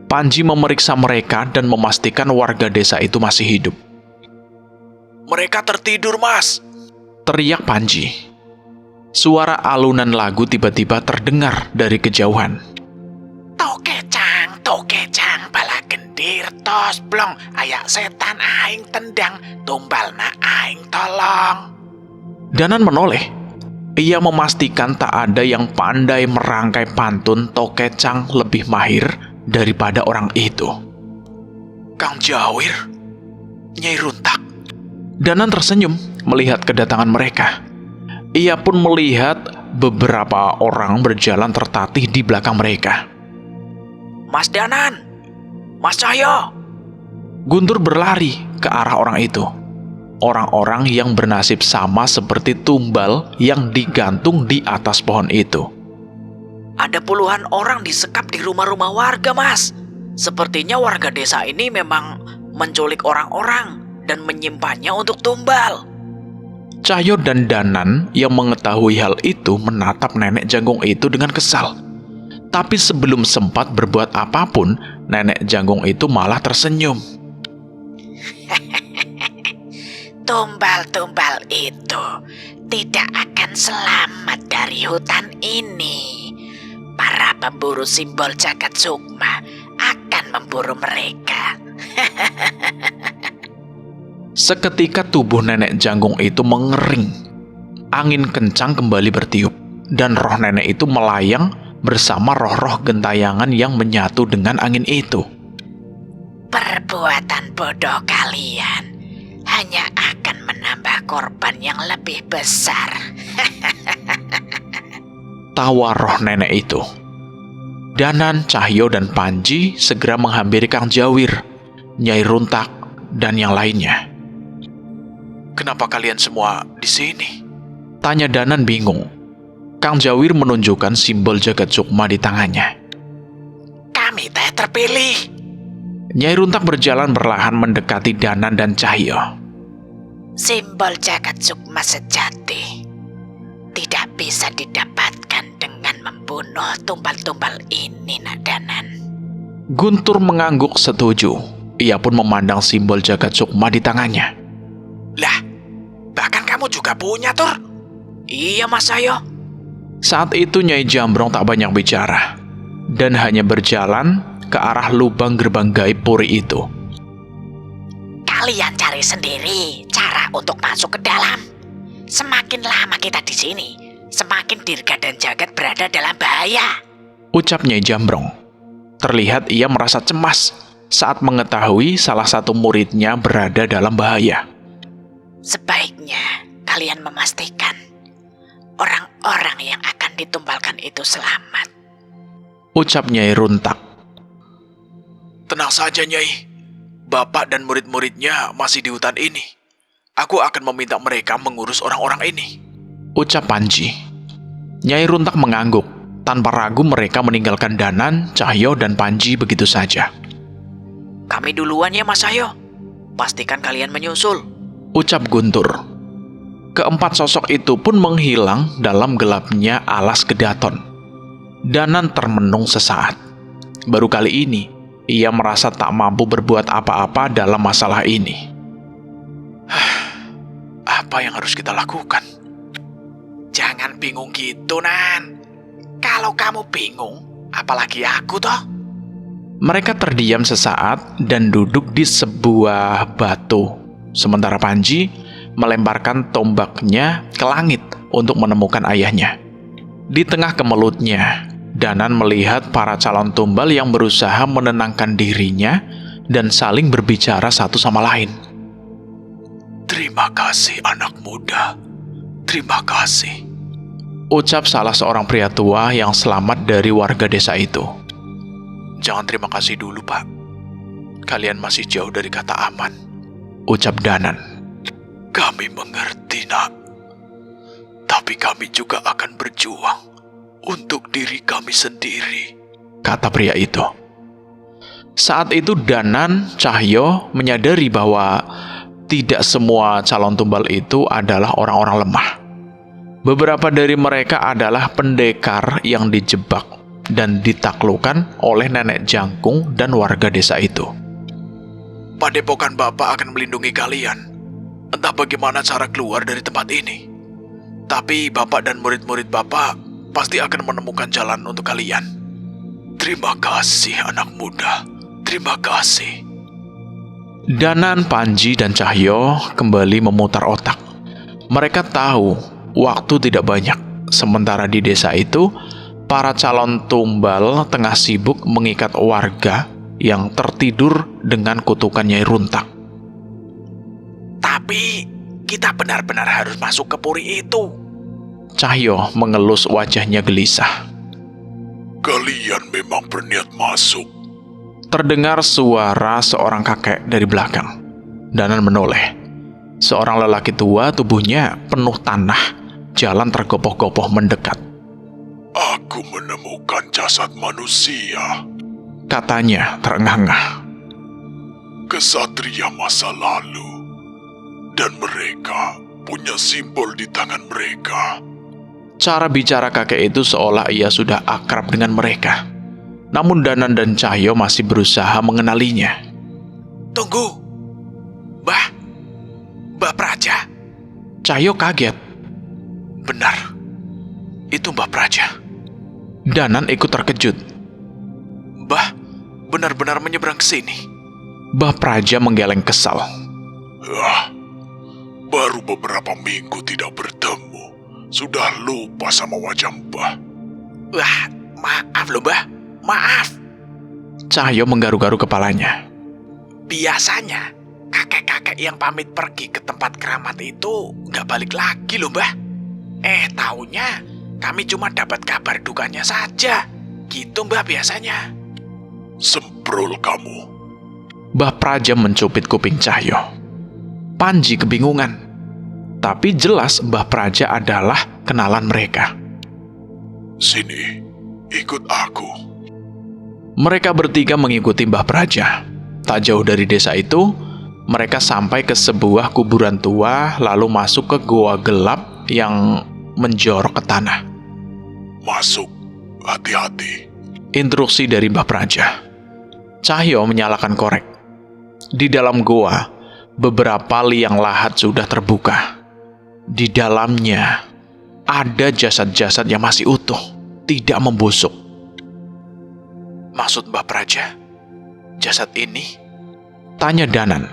Panji memeriksa mereka dan memastikan warga desa itu masih hidup. Mereka tertidur, Mas. Teriak Panji. Suara alunan lagu tiba-tiba terdengar dari kejauhan. Tokecang, bala gendir, tos blong, ayak setan aing tendang, tumbal na aing tolong. Danan menoleh. Ia memastikan tak ada yang pandai merangkai pantun Tokecang lebih mahir daripada orang itu. Kang Jawir, Nyai Runtak. Danan tersenyum melihat kedatangan mereka. Ia pun melihat beberapa orang berjalan tertatih di belakang mereka. Mas Danan, Mas Cahyo. Guntur berlari ke arah orang itu. Orang-orang yang bernasib sama seperti tumbal yang digantung di atas pohon itu. Ada puluhan orang disekap di rumah-rumah warga, Mas. Sepertinya warga desa ini memang menculik orang-orang dan menyimpannya untuk tumbal. Cahyo dan Danan yang mengetahui hal itu menatap nenek janggung itu dengan kesal. Tapi sebelum sempat berbuat apapun, nenek janggung itu malah tersenyum. Tumbal-tumbal itu tidak akan selamat dari hutan ini. Para pemburu simbol jagat sukma akan memburu mereka. Seketika tubuh nenek janggung itu mengering. Angin kencang kembali bertiup, dan roh nenek itu melayang bersama roh-roh gentayangan yang menyatu dengan angin itu. Perbuatan bodoh kalian hanya akan menambah korban yang lebih besar. Tawa roh nenek itu. Danan, Cahyo, dan Panji segera menghampiri Kang Jawir, Nyai Runtak, dan yang lainnya. Kenapa kalian semua di sini? Tanya Danan bingung. Kang Jawir menunjukkan simbol jagat sukma di tangannya. Kami teh terpilih. Nyai Runtak berjalan perlahan mendekati Danan dan Cahyo. Simbol jagat sukma sejati tidak bisa didapatkan dengan membunuh tumbal-tumbal ini, Nadanan. Guntur mengangguk setuju. Ia pun memandang simbol jagat sukma di tangannya. Lah, bahkan kamu juga punya, Tur? Iya, Mas Ayo. Saat itu Nyai Jambrong tak banyak bicara dan hanya berjalan ke arah lubang gerbang gaib puri itu. Kalian cari sendiri cara untuk masuk ke dalam. Semakin lama kita di sini, semakin Dirga dan Jagat berada dalam bahaya. Ucap Nyai Jambrong. Terlihat ia merasa cemas saat mengetahui salah satu muridnya berada dalam bahaya. Sebaiknya kalian memastikan orang-orang yang akan ditumbalkan itu selamat. Ucap Nyai Runtak. Tenang saja, Nyai. Bapak dan murid-muridnya masih di hutan ini. Aku akan meminta mereka mengurus orang-orang ini. Ucap Panji. Nyai Runtak mengangguk. Tanpa ragu mereka meninggalkan Danan, Cahyo, dan Panji begitu saja. Kami duluan ya, Mas Ayo. Pastikan kalian menyusul. Ucap Guntur. Keempat sosok itu pun menghilang dalam gelapnya alas Gedaton. Danan termenung sesaat. Baru kali ini, ia merasa tak mampu berbuat apa-apa dalam masalah ini. Apa yang harus kita lakukan? Jangan bingung gitu, Nan. Kalau kamu bingung, apalagi aku toh? Mereka terdiam sesaat dan duduk di sebuah batu. Sementara Panji melemparkan tombaknya ke langit untuk menemukan ayahnya. Di tengah kemelutnya, Danan melihat para calon tumbal yang berusaha menenangkan dirinya dan saling berbicara satu sama lain. Terima kasih, anak muda. Terima kasih. Ucap salah seorang pria tua yang selamat dari warga desa itu. Jangan terima kasih dulu, Pak. Kalian masih jauh dari kata aman. Ucap Danan. Kami mengerti, Nak. Tapi kami juga akan berjuang untuk diri kami sendiri, kata pria itu. Saat itu Danan, Cahyo menyadari bahwa tidak semua calon tumbal itu adalah orang-orang lemah. Beberapa dari mereka adalah pendekar yang dijebak dan ditaklukkan oleh nenek jangkung dan warga desa itu. Padepokan Bapak akan melindungi kalian. Entah bagaimana cara keluar dari tempat ini. Tapi Bapak dan murid-murid Bapak pasti akan menemukan jalan untuk kalian. Terima kasih anak muda. Terima kasih. Danan, Panji, dan Cahyo kembali memutar otak. Mereka tahu waktu tidak banyak. Sementara di desa itu, para calon tumbal tengah sibuk mengikat warga yang tertidur dengan kutukan Nyai Runtak. Tapi kita benar-benar harus masuk ke puri itu. Cahyo mengelus wajahnya gelisah. Kalian memang berniat masuk. Terdengar suara seorang kakek dari belakang. Danan menoleh. Seorang lelaki tua, tubuhnya penuh tanah, jalan tergopoh-gopoh mendekat. Aku menemukan jasad manusia, Katanya terengah-engah. kesatria masa lalu, dan mereka punya simbol di tangan mereka. Cara bicara kakek itu seolah ia sudah akrab dengan mereka. Namun Danan dan Cahyo masih berusaha mengenalinya. Tunggu, Mbah Praja. Cahyo kaget. Benar, itu Mbah Praja. Danan ikut terkejut. Mbah benar-benar menyeberang ke sini. Mbah Praja menggeleng kesal. Baru beberapa minggu tidak bertemu, sudah lupa sama wajah Mbah. Wah, maaf loh Mbah, maaf. Cahyo menggaru-garu kepalanya. Biasanya kakek-kakek yang pamit pergi ke tempat keramat itu nggak balik lagi loh Mbah. Taunya kami cuma dapat kabar dukanya saja. Gitu Mbah biasanya. Semprol kamu. Mbah Praja mencupit kuping Cahyo. Panji kebingungan. Tapi jelas Mbah Praja adalah kenalan mereka. Sini, ikut aku. Mereka bertiga mengikuti Mbah Praja. Tak jauh dari desa itu, mereka sampai ke sebuah kuburan tua lalu masuk ke goa gelap yang menjorok ke tanah. Masuk, hati-hati. Instruksi dari Mbah Praja. Cahyo menyalakan korek. Di dalam goa, beberapa liang lahat sudah terbuka. Di dalamnya, ada jasad-jasad yang masih utuh, tidak membusuk. Maksud Mbah Praja, jasad ini? Tanya Danan.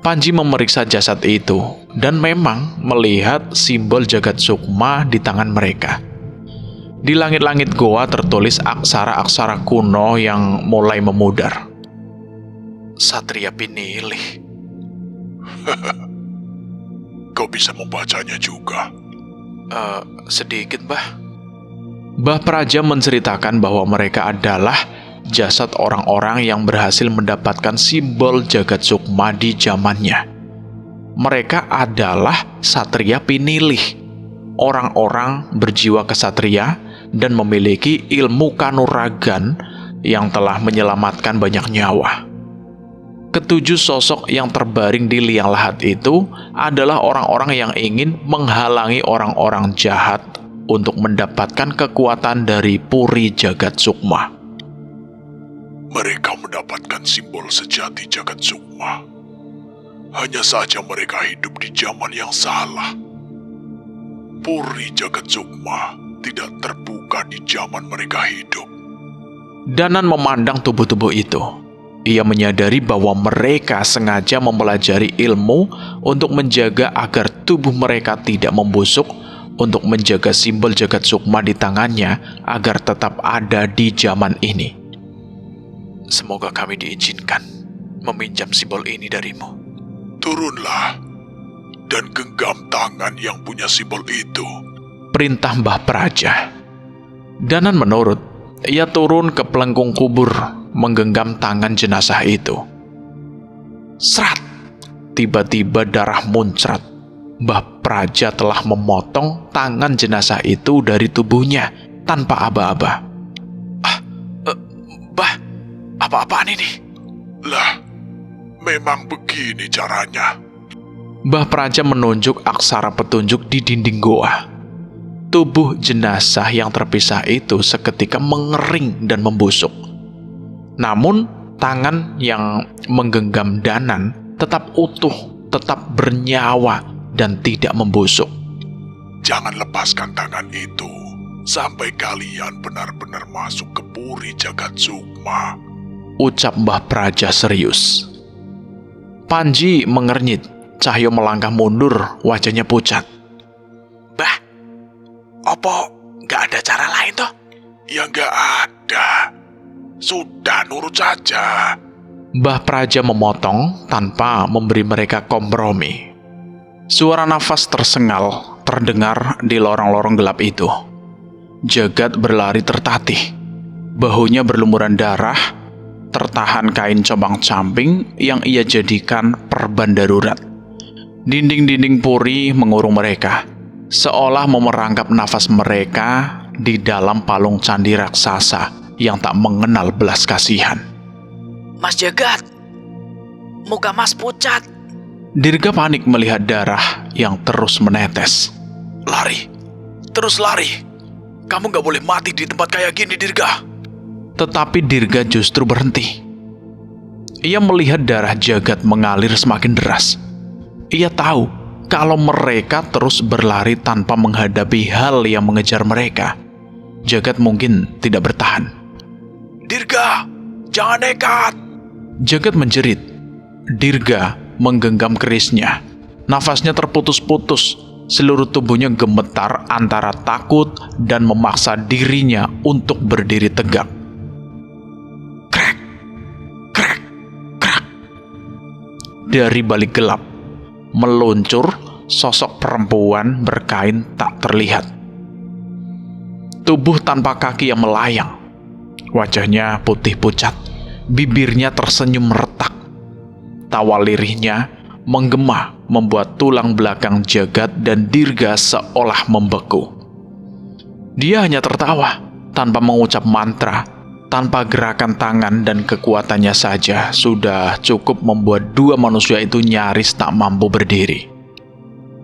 Panji memeriksa jasad itu dan memang melihat simbol jagat sukma di tangan mereka. Di langit-langit goa tertulis aksara-aksara kuno yang mulai memudar. Satria Pinilih. Kau bisa membacanya juga? Sedikit, Mbah. Mbah Praja menceritakan bahwa mereka adalah jasad orang-orang yang berhasil mendapatkan simbol jagat sukma di zamannya. Mereka adalah Satria Pinilih, orang-orang berjiwa kesatria dan memiliki ilmu kanuragan yang telah menyelamatkan banyak nyawa. Ketujuh sosok yang terbaring di liang lahat itu adalah orang-orang yang ingin menghalangi orang-orang jahat untuk mendapatkan kekuatan dari puri jagat sukma. Mereka mendapatkan simbol sejati jagat sukma. Hanya saja mereka hidup di zaman yang salah. Puri jagat sukma tidak terbuka di zaman mereka hidup. Danan memandang tubuh-tubuh itu. Ia menyadari bahwa mereka sengaja mempelajari ilmu untuk menjaga agar tubuh mereka tidak membusuk, untuk menjaga simbol jagat sukma di tangannya agar tetap ada di zaman ini. Semoga kami diizinkan meminjam simbol ini darimu. Turunlah dan genggam tangan yang punya simbol itu. Perintah Mbah Praja. Danan menurut. Ia turun ke pelengkung kubur, menggenggam tangan jenazah itu. Serat! Tiba-tiba darah muncrat. Mbah Praja telah memotong tangan jenazah itu dari tubuhnya tanpa aba-aba. Mbah, apa-apaan ini? Lah, memang begini caranya. Mbah Praja menunjuk aksara petunjuk di dinding goa. Tubuh jenazah yang terpisah itu seketika mengering dan membusuk. Namun, tangan yang menggenggam Danan tetap utuh, tetap bernyawa, dan tidak membusuk. Jangan lepaskan tangan itu sampai kalian benar-benar masuk ke Puri Jagat Sukma, Ucap Mbah Praja serius. Panji mengernyit. Cahyo melangkah mundur, wajahnya pucat. Bah, opo nggak ada cara lain toh? Ya nggak ada. Sudah nurut saja. Mbah Praja memotong tanpa memberi mereka kompromi. Suara nafas tersengal terdengar di lorong-lorong gelap itu. Jagat berlari tertatih. Bahunya berlumuran darah, tertahan kain compang-camping yang ia jadikan perban darurat. Dinding-dinding puri mengurung mereka, seolah memerangkap nafas mereka di dalam palung candi raksasa yang tak mengenal belas kasihan. Mas Jagat, muka Mas pucat. Dirga panik melihat darah yang terus menetes. Lari, terus lari. Kamu nggak boleh mati di tempat kayak gini, Dirga. Tetapi Dirga justru berhenti. Ia melihat darah Jagat mengalir semakin deras. Ia tahu kalau mereka terus berlari tanpa menghadapi hal yang mengejar mereka, Jagat mungkin tidak bertahan. Dirga, jangan nekat. Jagat menjerit. Dirga menggenggam kerisnya. Nafasnya terputus-putus. Seluruh tubuhnya gemetar antara takut dan memaksa dirinya untuk berdiri tegak. Krek, krek, krek. Dari balik gelap, meluncur sosok perempuan berkain tak terlihat. Tubuh tanpa kaki yang melayang. Wajahnya putih pucat, bibirnya tersenyum retak. Tawa lirihnya menggema membuat tulang belakang Jagat dan Dirga seolah membeku. Dia hanya tertawa tanpa mengucap mantra, tanpa gerakan tangan dan kekuatannya saja sudah cukup membuat dua manusia itu nyaris tak mampu berdiri.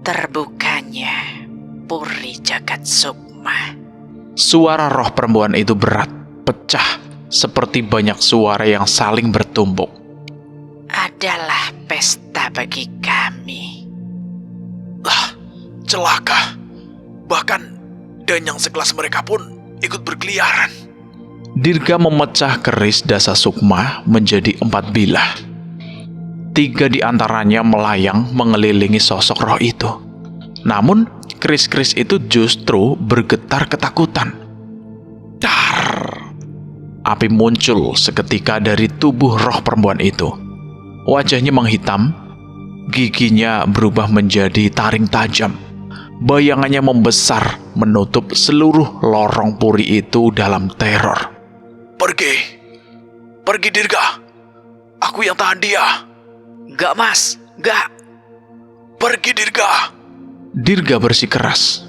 Terbukanya Puri Jagat Sukma. Suara roh perempuan itu berat, pecah seperti banyak suara yang saling bertumbuk. Adalah pesta bagi kami. Lah, celaka. Bahkan danyang sekelas mereka pun ikut berkeliaran. Dirga memecah keris Dasa Sukma menjadi 4 bilah. 3 di antaranya melayang mengelilingi sosok roh itu. Namun, keris-keris itu justru bergetar ketakutan. Dar! Api muncul seketika dari tubuh roh perempuan itu. Wajahnya menghitam, giginya berubah menjadi taring tajam. Bayangannya membesar, menutup seluruh lorong puri itu dalam teror. Pergi Dirga. Aku yang tahan dia. Enggak Mas, enggak. Pergi Dirga. Dirga bersikeras.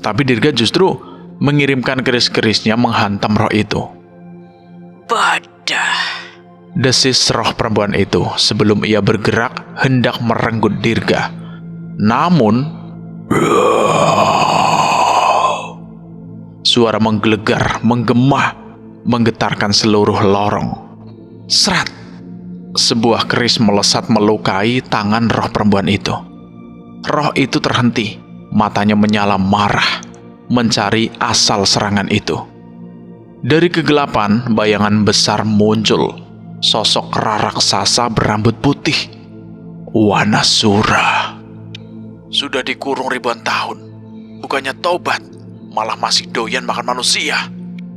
Tapi Dirga justru mengirimkan keris-kerisnya menghantam roh itu. Bodoh. Desis roh perempuan itu sebelum ia bergerak hendak merenggut Dirga. Namun, suara menggelegar, menggema, menggetarkan seluruh lorong. Serat! Sebuah keris melesat melukai tangan roh perempuan itu. Roh itu terhenti, matanya menyala marah, mencari asal serangan itu. Dari kegelapan, bayangan besar muncul. Sosok raksasa berambut putih, Wanasura. Sudah dikurung ribuan tahun. Bukannya tobat, malah masih doyan makan manusia.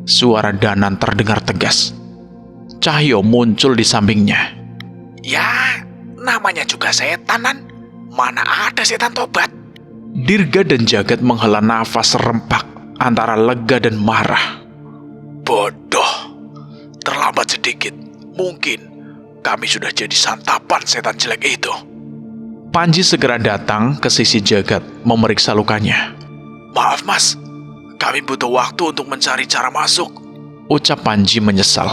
Suara Danan terdengar tegas. Cahyo muncul di sampingnya. Ya, namanya juga setanan. Mana ada setan tobat? Dirga dan Jagat menghela nafas rempak antara lega dan marah. Bodoh. Terlambat sedikit. Mungkin kami sudah jadi santapan setan jelek itu. Panji segera datang ke sisi Jagat memeriksa lukanya. Maaf Mas, kami butuh waktu untuk mencari cara masuk. Ucap Panji menyesal.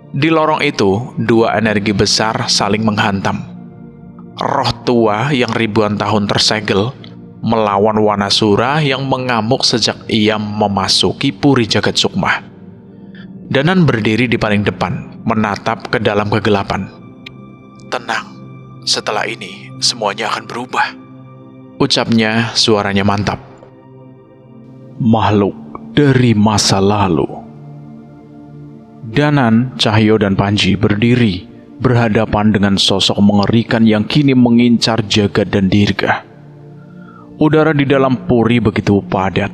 Di lorong itu, 2 energi besar saling menghantam. Roh tua yang ribuan tahun tersegel melawan Wanasura yang mengamuk sejak ia memasuki Puri Jagat Sukma. Danan berdiri di paling depan, menatap ke dalam kegelapan. Tenang, setelah ini semuanya akan berubah. Ucapnya, suaranya mantap. Makhluk dari masa lalu. Danan, Cahyo, dan Panji berdiri berhadapan dengan sosok mengerikan yang kini mengincar Jagat dan Dirga. Udara di dalam puri begitu padat,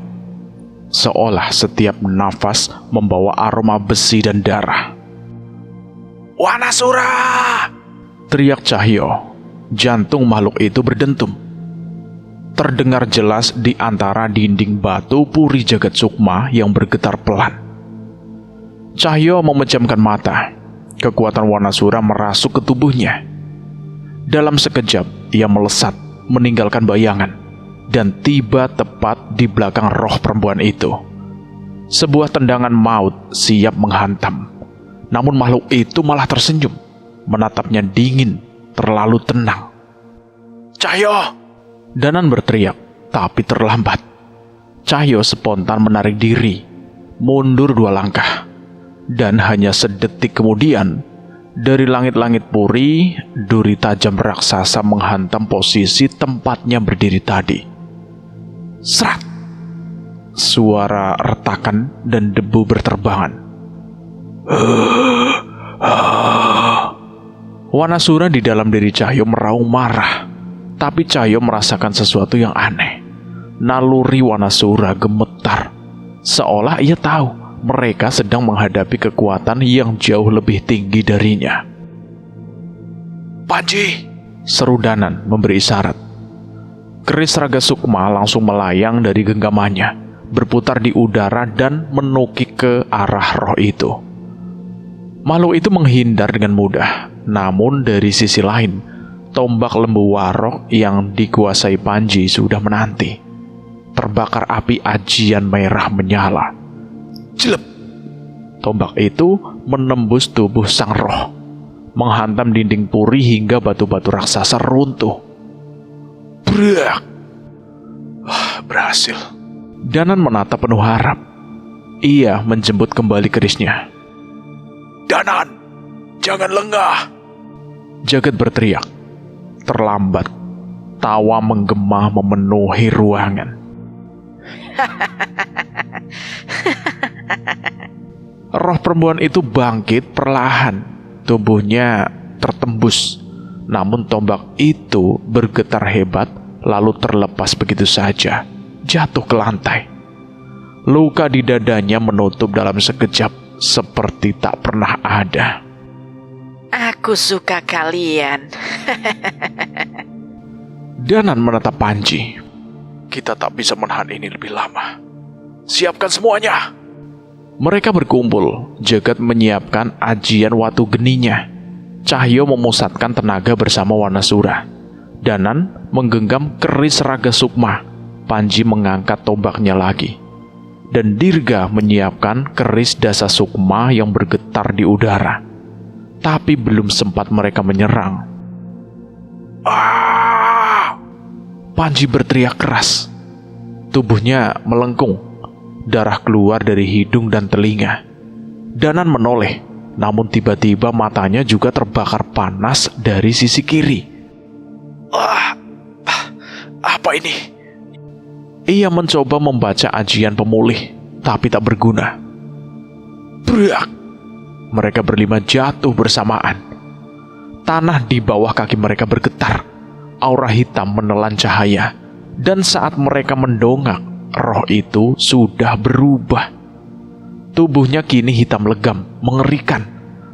seolah setiap nafas membawa aroma besi dan darah. Wanasura! Teriak Cahyo. Jantung makhluk itu berdentum. Terdengar jelas di antara dinding batu Puri Jagat Sukma yang bergetar pelan. Cahyo memejamkan mata. Kekuatan Wanasura merasuk ke tubuhnya. Dalam sekejap, ia melesat, meninggalkan bayangan, dan tiba tepat di belakang roh perempuan itu. Sebuah tendangan maut siap menghantam. Namun makhluk itu malah tersenyum, menatapnya dingin, terlalu tenang. Cahyo! Danan berteriak, tapi terlambat. Cahyo spontan menarik diri, mundur 2 langkah. Dan hanya sedetik kemudian, dari langit-langit puri, duri tajam raksasa menghantam posisi tempatnya berdiri tadi. Serat! Suara retakan dan debu berterbangan. Wanasura di dalam diri Cahyo meraung marah. Tapi Cahyo merasakan sesuatu yang aneh. Naluri Wanasura gemetar, seolah ia tahu mereka sedang menghadapi kekuatan yang jauh lebih tinggi darinya. Panji! Seru Danan memberi isyarat. Keris Raga Sukma langsung melayang dari genggamannya, berputar di udara dan menukik ke arah roh itu. Makhluk itu menghindar dengan mudah, namun dari sisi lain, tombak lembu warok yang dikuasai Panji sudah menanti. Terbakar api ajian merah menyala. Jelep! Tombak itu menembus tubuh sang roh, menghantam dinding puri hingga batu-batu raksasa runtuh. Brak! Berhasil. Danan menatap penuh harap. Ia menjemput kembali kerisnya. Danan! Jangan lengah! Jagat berteriak. Terlambat. Tawa menggema memenuhi ruangan. Roh perempuan itu bangkit perlahan. Tubuhnya tertembus. Namun tombak itu bergetar hebat, lalu terlepas begitu saja, jatuh ke lantai. Luka di dadanya menutup dalam sekejap, seperti tak pernah ada. Aku suka kalian. Danan menatap Panji. Kita tak bisa menahan ini lebih lama. Siapkan semuanya! Mereka berkumpul. Jagat menyiapkan ajian watu geninya. Cahyo memusatkan tenaga bersama Wanasura. Danan menggenggam keris Raga Sukma. Panji mengangkat tombaknya lagi. Dan Dirga menyiapkan keris Dasa Sukma yang bergetar di udara. Tapi belum sempat mereka menyerang. Panji berteriak keras. Tubuhnya melengkung. Darah keluar dari hidung dan telinga. Danan menoleh, namun tiba-tiba matanya juga terbakar panas dari sisi kiri. Apa ini? Ia mencoba membaca ajian pemulih, tapi tak berguna. Brak! Mereka berlima jatuh bersamaan. Tanah di bawah kaki mereka bergetar. Aura hitam menelan cahaya. Dan saat mereka mendongak, roh itu sudah berubah. Tubuhnya kini hitam legam, mengerikan.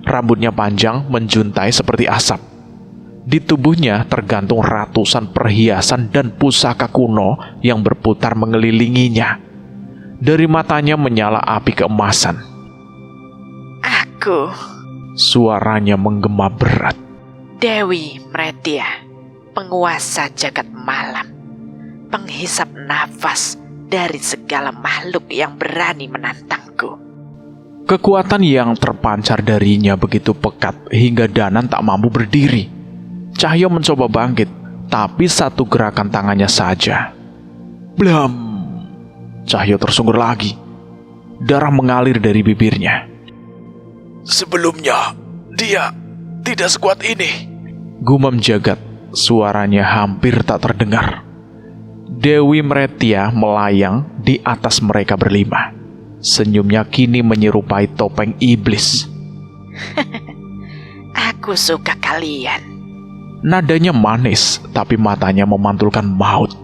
Rambutnya panjang, menjuntai seperti asap. Di tubuhnya tergantung ratusan perhiasan dan pusaka kuno yang berputar mengelilinginya. Dari matanya menyala api keemasan. Aku, Suaranya menggema berat. Dewi Mretya, penguasa jagat malam, penghisap nafas dari segala makhluk yang berani menantangku. Kekuatan yang terpancar darinya begitu pekat hingga Danan tak mampu berdiri. Cahyo mencoba bangkit, tapi satu gerakan tangannya saja. Blam! Cahyo tersungkur lagi. Darah mengalir dari bibirnya. Sebelumnya, dia tidak sekuat ini. Gumam Jagat, suaranya hampir tak terdengar. Dewi Mretya melayang di atas mereka berlima. Senyumnya kini menyerupai topeng iblis. Aku suka kalian. Nadanya manis, tapi matanya memantulkan maut.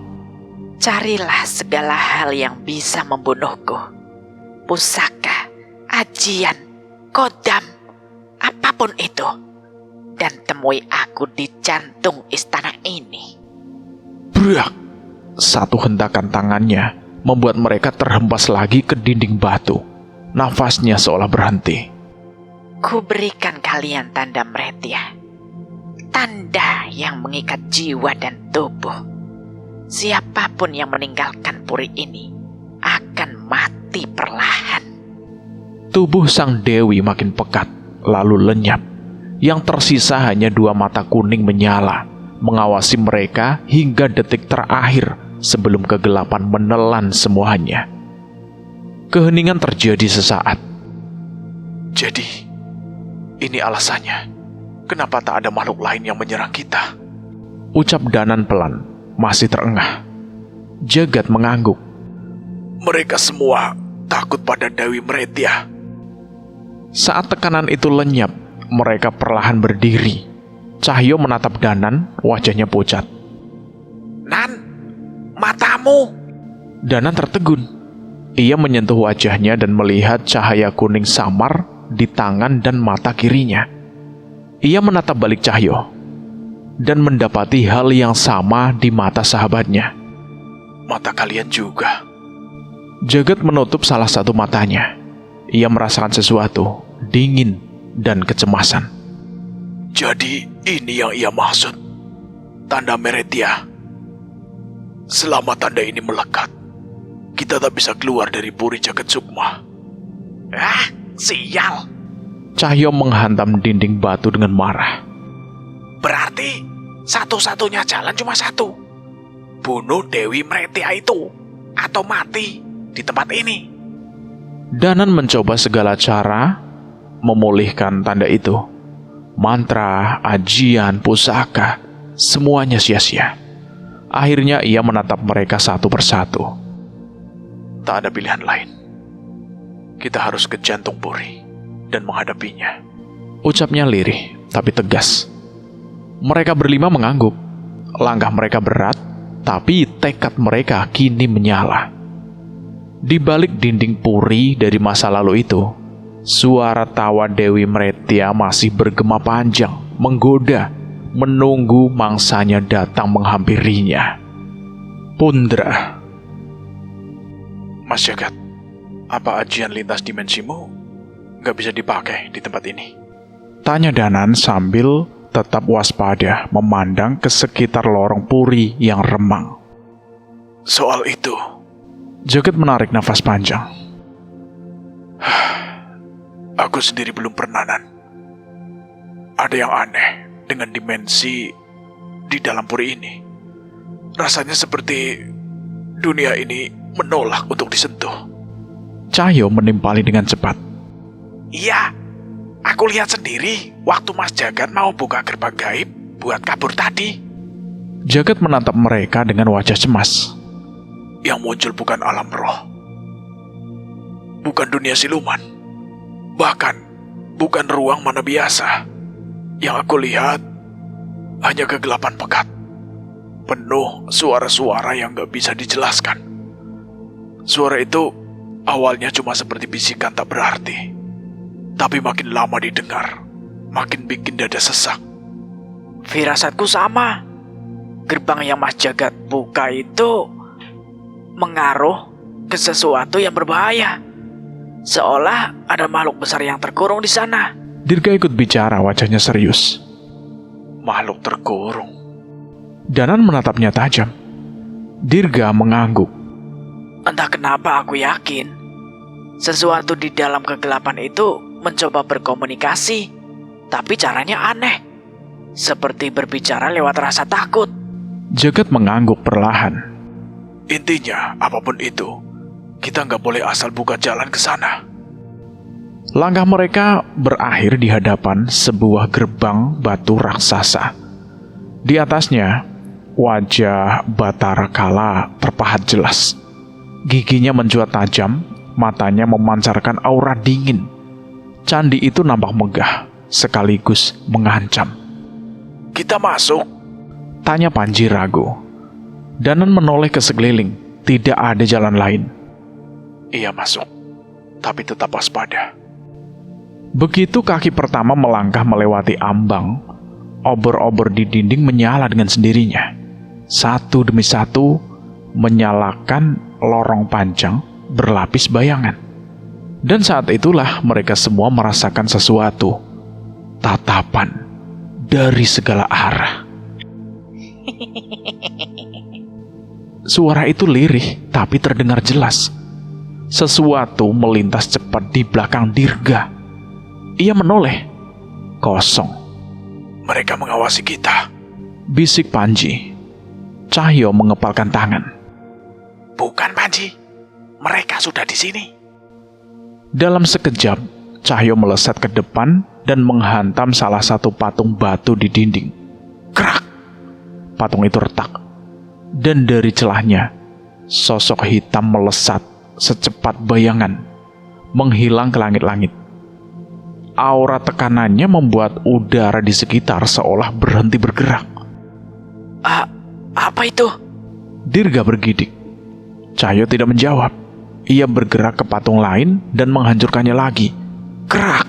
Carilah segala hal yang bisa membunuhku. Pusaka, ajian, kodam, apapun itu. Dan temui aku di jantung istana ini. Brak! Satu hentakan tangannya membuat mereka terhempas lagi ke dinding batu. Nafasnya seolah berhenti. Ku berikan kalian tanda Mretya. Tanda yang mengikat jiwa dan tubuh. Siapapun yang meninggalkan puri ini akan mati perlahan. Tubuh sang dewi makin pekat, lalu lenyap. Yang tersisa hanya 2 mata kuning menyala, mengawasi mereka hingga detik terakhir sebelum kegelapan menelan semuanya. Keheningan terjadi sesaat. Jadi, ini alasannya. Kenapa tak ada makhluk lain yang menyerang kita? Ucap Danan pelan, masih terengah. Jagat mengangguk. Mereka semua takut pada Dewi Mretya. Saat tekanan itu lenyap, mereka perlahan berdiri. Cahyo menatap Danan, wajahnya pucat. Nan, matamu! Danan tertegun. Ia menyentuh wajahnya dan melihat cahaya kuning samar di tangan dan mata kirinya. Ia menatap balik Cahyo dan mendapati hal yang sama di mata sahabatnya. Mata kalian juga. Jagat menutup salah satu matanya. Ia merasakan sesuatu, dingin dan kecemasan. Jadi ini yang ia maksud. Tanda Mretya. Selama tanda ini melekat, kita tak bisa keluar dari Puri Jagat Sukma. Ah, sial. Cahyo menghantam dinding batu dengan marah. Berarti satu-satunya jalan cuma satu. Bunuh Dewi Mretya itu, atau mati di tempat ini. Danan mencoba segala cara memulihkan tanda itu. Mantra, ajian, pusaka, semuanya sia-sia. Akhirnya ia menatap mereka satu persatu. Tak ada pilihan lain. Kita harus ke jantung Puri dan menghadapinya. Ucapnya lirih, tapi tegas. Mereka berlima mengangguk. Langkah mereka berat, tapi tekad mereka kini menyala. Di balik dinding puri dari masa lalu itu, suara tawa Dewi Mretya masih bergema panjang, menggoda, menunggu mangsanya datang menghampirinya. Pundra. Mas Jagat, apa ajian lintas dimensimu nggak bisa dipakai di tempat ini? Tanya Danan sambil tetap waspada memandang ke sekitar lorong puri yang remang. Soal itu, Jagat menarik nafas panjang. aku sendiri belum pernah, Nan. Ada yang aneh dengan dimensi di dalam puri ini. Rasanya seperti dunia ini menolak untuk disentuh. Cahyo menimpali dengan cepat. Iya, aku lihat sendiri waktu Mas Jagat mau buka gerbang gaib buat kabur tadi. Jagat menatap mereka dengan wajah cemas. Yang muncul bukan alam roh, bukan dunia siluman, bahkan bukan ruang mana biasa. Yang aku lihat hanya kegelapan pekat, penuh suara-suara yang gak bisa dijelaskan. Suara itu awalnya cuma seperti bisikan tak berarti, tapi makin lama didengar, makin bikin dada sesak. Firasatku sama. Gerbang yang Mas Jagat buka itu mengaruh ke sesuatu yang berbahaya. Seolah ada makhluk besar yang terkurung di sana. Dirga ikut bicara, wajahnya serius. Makhluk terkurung. Danan menatapnya tajam. Dirga mengangguk. Entah kenapa aku yakin sesuatu di dalam kegelapan itu mencoba berkomunikasi, tapi caranya aneh. Seperti berbicara lewat rasa takut. Jagat mengangguk perlahan. Intinya, apapun itu, kita nggak boleh asal buka jalan ke sana. Langkah mereka berakhir di hadapan sebuah gerbang batu raksasa. Di atasnya, wajah Batara Kala terpahat jelas. Giginya mencuat tajam, matanya memancarkan aura dingin. Candi itu nampak megah, sekaligus mengancam. Kita masuk. Tanya Panji ragu. Danan menoleh ke sekeliling, tidak ada jalan lain. Iya masuk, tapi tetap waspada. Begitu kaki pertama melangkah melewati ambang, obor-obor di dinding menyala dengan sendirinya. Satu demi satu, menyalakan lorong panjang berlapis bayangan. Dan saat itulah mereka semua merasakan sesuatu. Tatapan dari segala arah. Suara itu lirih, tapi terdengar jelas. Sesuatu melintas cepat di belakang Dirga. Ia menoleh. Kosong. Mereka mengawasi kita. Bisik Panji. Cahyo mengepalkan tangan. Bukan Panji, mereka sudah di sini. Dalam sekejap, Cahyo melesat ke depan dan menghantam salah satu patung batu di dinding. Krak! Patung itu retak. Dan dari celahnya, sosok hitam melesat secepat bayangan, menghilang ke langit-langit. Aura tekanannya membuat udara di sekitar seolah berhenti bergerak. Apa itu? Dirga bergidik. Cahyo tidak menjawab. Ia bergerak ke patung lain dan menghancurkannya lagi. Krak!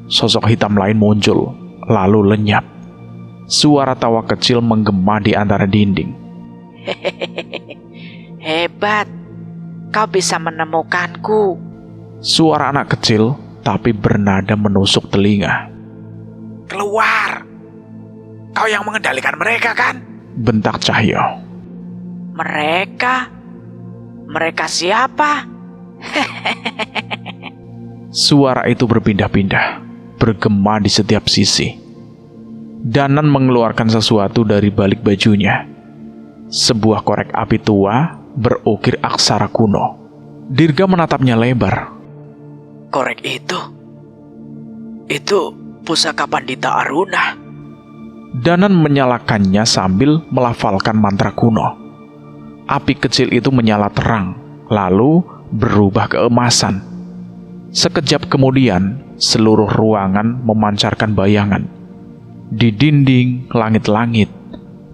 Sosok hitam lain muncul, lalu lenyap. Suara tawa kecil menggema di antara dinding. Hebat, kau bisa menemukanku. Suara anak kecil, tapi bernada menusuk telinga. Keluar! Kau yang mengendalikan mereka kan? Bentak Cahyo. Mereka? Mereka siapa? Suara itu berpindah-pindah, bergema di setiap sisi. Danan mengeluarkan sesuatu dari balik bajunya. Sebuah korek api tua berukir aksara kuno. Dirga menatapnya lebar. Korek itu pusaka Pandita Aruna. Danan menyalakannya sambil melafalkan mantra kuno. Api kecil itu menyala terang, lalu berubah keemasan. Sekejap kemudian, seluruh ruangan memancarkan bayangan. Di dinding, langit-langit,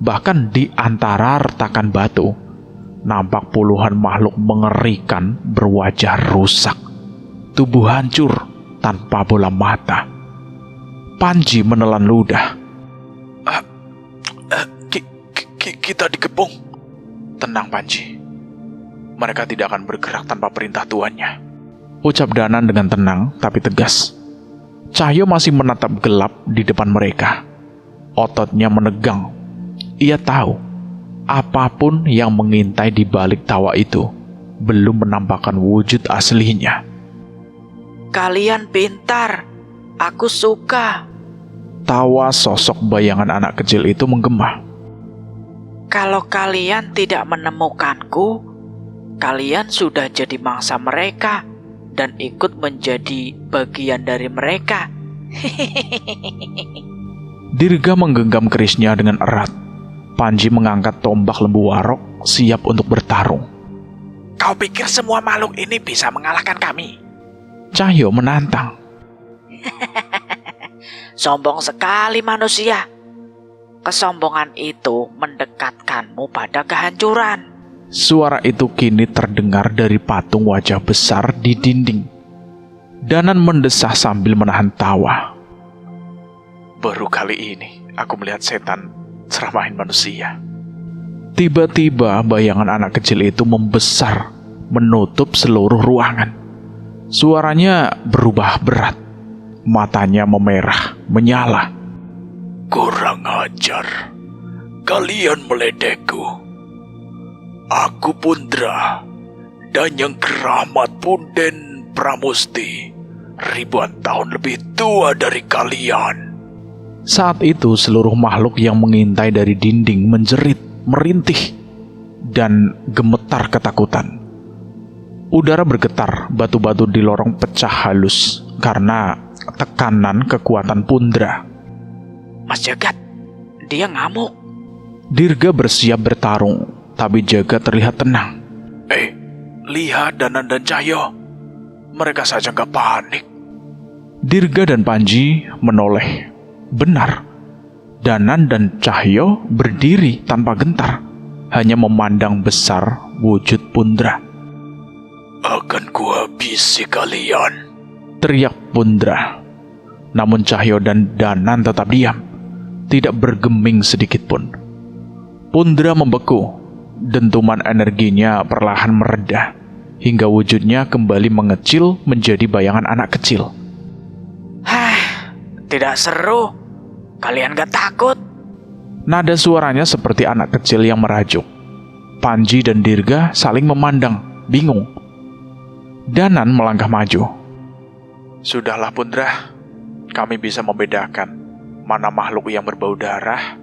bahkan di antara retakan batu, nampak puluhan makhluk mengerikan berwajah rusak. Tubuh hancur tanpa bola mata. Panji menelan ludah. Kita dikepung. Tenang Panji. Mereka tidak akan bergerak tanpa perintah tuannya. Ucap Danan dengan tenang tapi tegas. Cahyo masih menatap gelap di depan mereka. Ototnya menegang. Ia tahu, apapun yang mengintai di balik tawa itu belum menampakkan wujud aslinya. Kalian pintar, aku suka. Tawa sosok bayangan anak kecil itu menggema. Kalau kalian tidak menemukanku, kalian sudah jadi mangsa mereka dan ikut menjadi bagian dari mereka. Dirga menggenggam kerisnya dengan erat. Panji mengangkat tombak lembu warok, siap untuk bertarung. Kau pikir semua makhluk ini bisa mengalahkan kami? Cahyo menantang. Sombong sekali manusia. Kesombongan itu mendekatkanmu pada kehancuran. Suara itu kini terdengar dari patung wajah besar di dinding. Danan mendesah sambil menahan tawa. Baru kali ini aku melihat setan ceramahin manusia. Tiba-tiba bayangan anak kecil itu membesar, menutup seluruh ruangan. Suaranya berubah berat. Matanya memerah, menyala. Kurang ajar. Kalian meledekku. Aku Pundra, dan yang keramat Punden Pramusti, ribuan tahun lebih tua dari kalian. Saat itu seluruh makhluk yang mengintai dari dinding menjerit, merintih. dan gemetar ketakutan. Udara bergetar, batu-batu di lorong pecah halus karena tekanan kekuatan Pundra. Mas Jagat, dia ngamuk. Dirga bersiap bertarung, tapi Jagat terlihat tenang. Lihat Danan dan Cahyo. Mereka saja gak panik. Dirga dan Panji menoleh. Benar, Danan dan Cahyo berdiri tanpa gentar, hanya memandang besar wujud Pundra. Akan kuhabisi kalian, teriak Pundra. Namun Cahyo dan Danan tetap diam, tidak bergeming sedikit pun. Pundra membeku, dentuman energinya perlahan mereda, hingga wujudnya kembali mengecil menjadi bayangan anak kecil. Tidak seru. Kalian gak takut? Nada suaranya seperti anak kecil yang merajuk. Panji dan Dirga saling memandang, bingung. Danan melangkah maju. Sudahlah Pundra, kami bisa membedakan mana makhluk yang berbau darah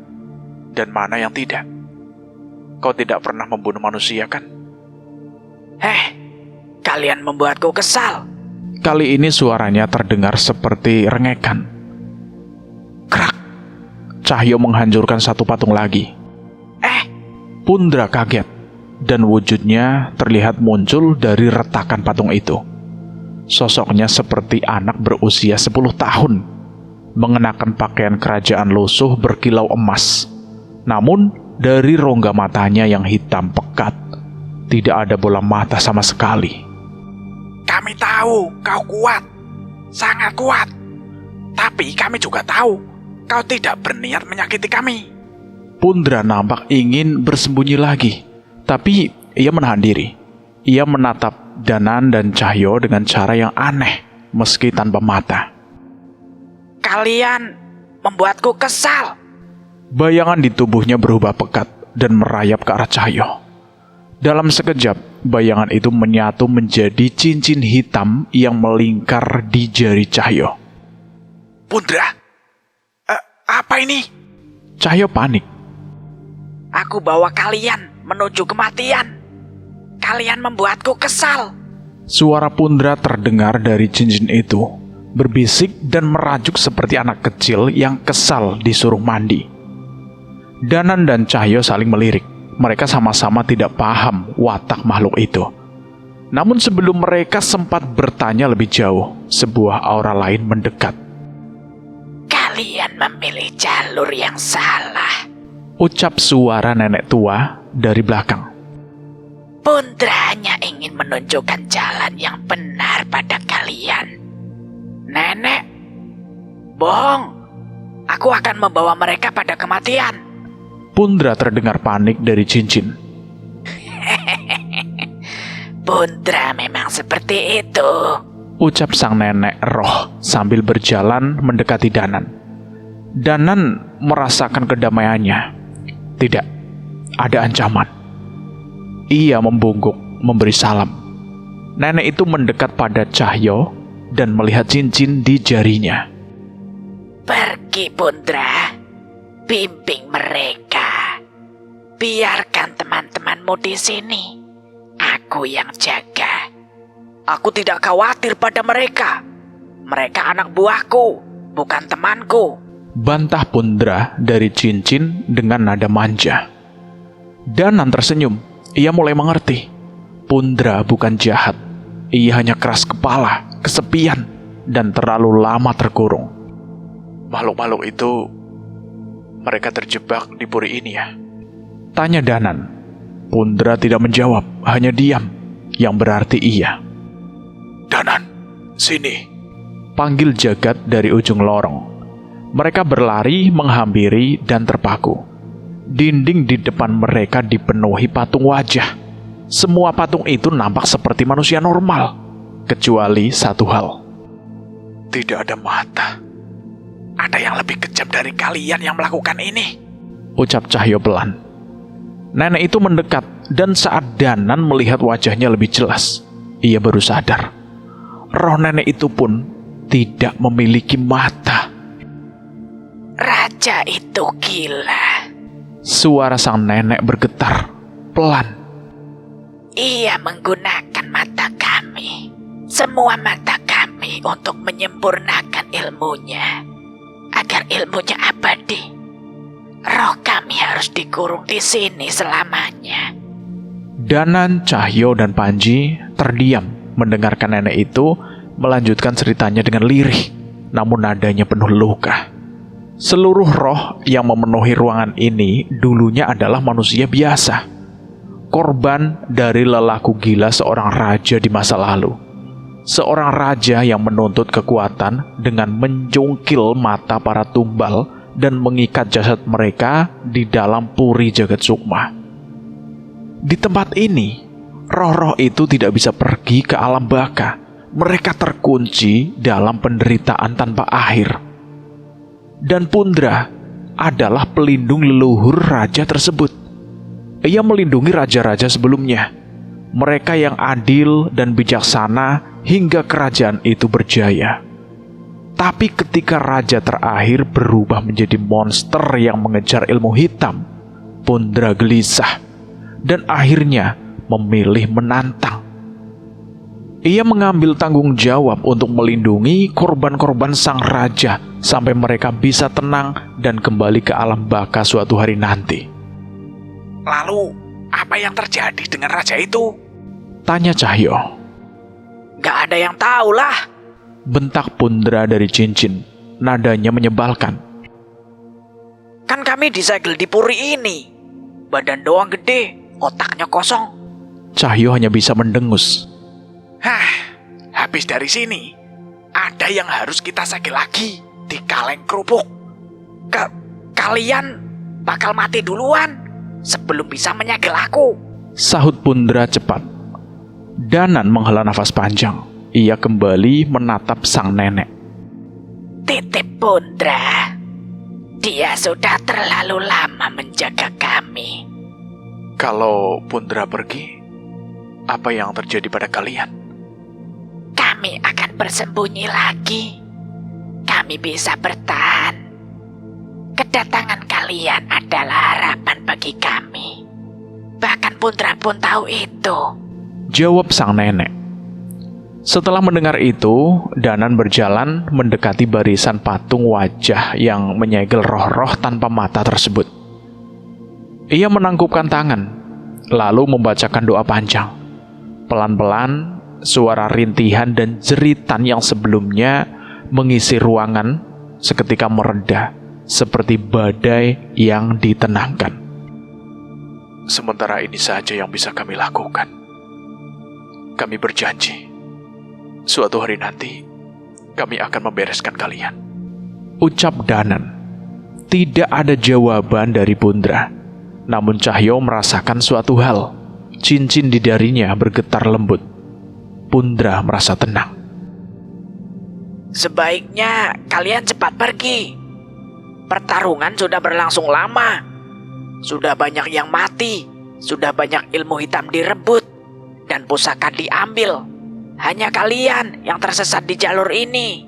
dan mana yang tidak. Kau tidak pernah membunuh manusia kan? Kalian membuatku kesal. Kali ini suaranya terdengar seperti rengekan. Krak! Cahyo menghancurkan satu patung lagi. Pundra kaget, dan wujudnya terlihat muncul dari retakan patung itu. Sosoknya seperti anak berusia 10 tahun, mengenakan pakaian kerajaan lusuh berkilau emas. Namun, dari rongga matanya yang hitam pekat, tidak ada bola mata sama sekali. Kami tahu kau kuat, sangat kuat. Tapi kami juga tahu kau tidak berniat menyakiti kami. Pundra nampak ingin bersembunyi lagi, tapi ia menahan diri. Ia menatap Danan dan Cahyo dengan cara yang aneh, meski tanpa mata. Kalian membuatku kesal. Bayangan di tubuhnya berubah pekat dan merayap ke arah Cahyo. Dalam sekejap, bayangan itu menyatu menjadi cincin hitam yang melingkar di jari Cahyo. Pundra, apa ini? Cahyo panik. Aku bawa kalian menuju kematian. Kalian membuatku kesal. Suara Pundra terdengar dari cincin itu, berbisik dan merajuk seperti anak kecil yang kesal disuruh mandi. Danan dan Cahyo saling melirik. Mereka sama-sama tidak paham watak makhluk itu. Namun sebelum mereka sempat bertanya lebih jauh, sebuah aura lain mendekat. Kalian memilih jalur yang salah, Ucap suara nenek tua dari belakang. Pundra hanya ingin menunjukkan jalan yang benar pada kalian. Nenek, bohong. Aku akan membawa mereka pada kematian. Pundra terdengar panik dari cincin. Pundra memang seperti itu. Ucap sang nenek roh sambil berjalan mendekati Danan. Danan merasakan kedamaiannya. Tidak, ada ancaman. Ia membungkuk, memberi salam. Nenek itu mendekat pada Cahyo dan melihat cincin di jarinya. Pergi, Pundra. Bimbing mereka. Biarkan teman-temanmu di sini. Aku yang jaga. Aku tidak khawatir pada mereka. Mereka anak buahku, bukan temanku. Bantah Pundra dari cincin dengan nada manja. Danan tersenyum. Ia mulai mengerti. Pundra bukan jahat. Ia hanya keras kepala, kesepian, dan terlalu lama terkurung. Makhluk-makhluk itu, mereka terjebak di puri ini ya? Tanya Danan. Pundra tidak menjawab, hanya diam, yang berarti iya. Danan, sini. Panggil Jagat dari ujung lorong. Mereka berlari, menghampiri, dan terpaku. Dinding di depan mereka dipenuhi patung wajah. Semua patung itu nampak seperti manusia normal, kecuali satu hal. Tidak ada mata. Ada yang lebih kejam dari kalian yang melakukan ini. Ucap Cahyo pelan. Nenek itu mendekat, dan saat Danan melihat wajahnya lebih jelas, ia baru sadar. Roh nenek itu pun tidak memiliki mata. Raja itu gila. Suara sang nenek bergetar. pelan. Ia menggunakan mata kami, semua mata kami untuk menyempurnakan ilmunya, agar ilmunya abadi. Roh kami harus dikurung di sini selamanya. Danan, Cahyo, dan Panji terdiam mendengarkan nenek itu melanjutkan ceritanya dengan lirih, namun nadanya penuh luka. Seluruh roh yang memenuhi ruangan ini dulunya adalah manusia biasa, korban dari lelaku gila seorang raja di masa lalu. Seorang raja yang menuntut kekuatan dengan mencungkil mata para tumbal dan mengikat jasad mereka di dalam puri jagat sukma. Di tempat ini, roh-roh itu tidak bisa pergi ke alam baka. Mereka terkunci dalam penderitaan tanpa akhir. Dan Pundra adalah pelindung leluhur raja tersebut. Ia melindungi raja-raja sebelumnya, mereka yang adil dan bijaksana hingga kerajaan itu berjaya. Tapi ketika raja terakhir berubah menjadi monster yang mengejar ilmu hitam, Pundra gelisah dan akhirnya memilih menantang. Ia mengambil tanggung jawab untuk melindungi korban-korban sang raja sampai mereka bisa tenang dan kembali ke alam baka suatu hari nanti. Lalu, apa yang terjadi dengan raja itu? Tanya Cahyo. Gak ada yang tahu lah. Bentak Pundra dari cincin, nadanya menyebalkan. Kan kami disegel di puri ini. Badan doang gede, otaknya kosong. Cahyo hanya bisa mendengus. Habis dari sini, ada yang harus kita segel lagi di kaleng kerupuk. Kalian bakal mati duluan sebelum bisa menyegel aku. Sahut Pundra cepat. Danan menghela nafas panjang. Ia kembali menatap sang nenek. Titip Pundra. Dia sudah terlalu lama menjaga kami. Kalau Pundra pergi, apa yang terjadi pada kalian? Kami akan bersembunyi lagi. Kami bisa bertahan. Kedatangan kalian adalah harapan bagi kami. Bahkan Pundra pun tahu itu. Jawab sang nenek. Setelah mendengar itu, Danan berjalan mendekati barisan patung wajah yang menyegel roh-roh tanpa mata tersebut. Ia menangkupkan tangan, lalu membacakan doa panjang. Pelan-pelan, suara rintihan dan jeritan yang sebelumnya mengisi ruangan seketika mereda, seperti badai yang ditenangkan. Sementara ini saja yang bisa kami lakukan. Kami berjanji, suatu hari nanti, kami akan membereskan kalian. Ucap Danan. Tidak ada jawaban dari Pundra. Namun Cahyo merasakan suatu hal. Cincin di darinya bergetar lembut. Pundra merasa tenang. Sebaiknya kalian cepat pergi. Pertarungan sudah berlangsung lama. Sudah banyak yang mati. Sudah banyak ilmu hitam direbut. Dan pusaka diambil. Hanya kalian yang tersesat di jalur ini.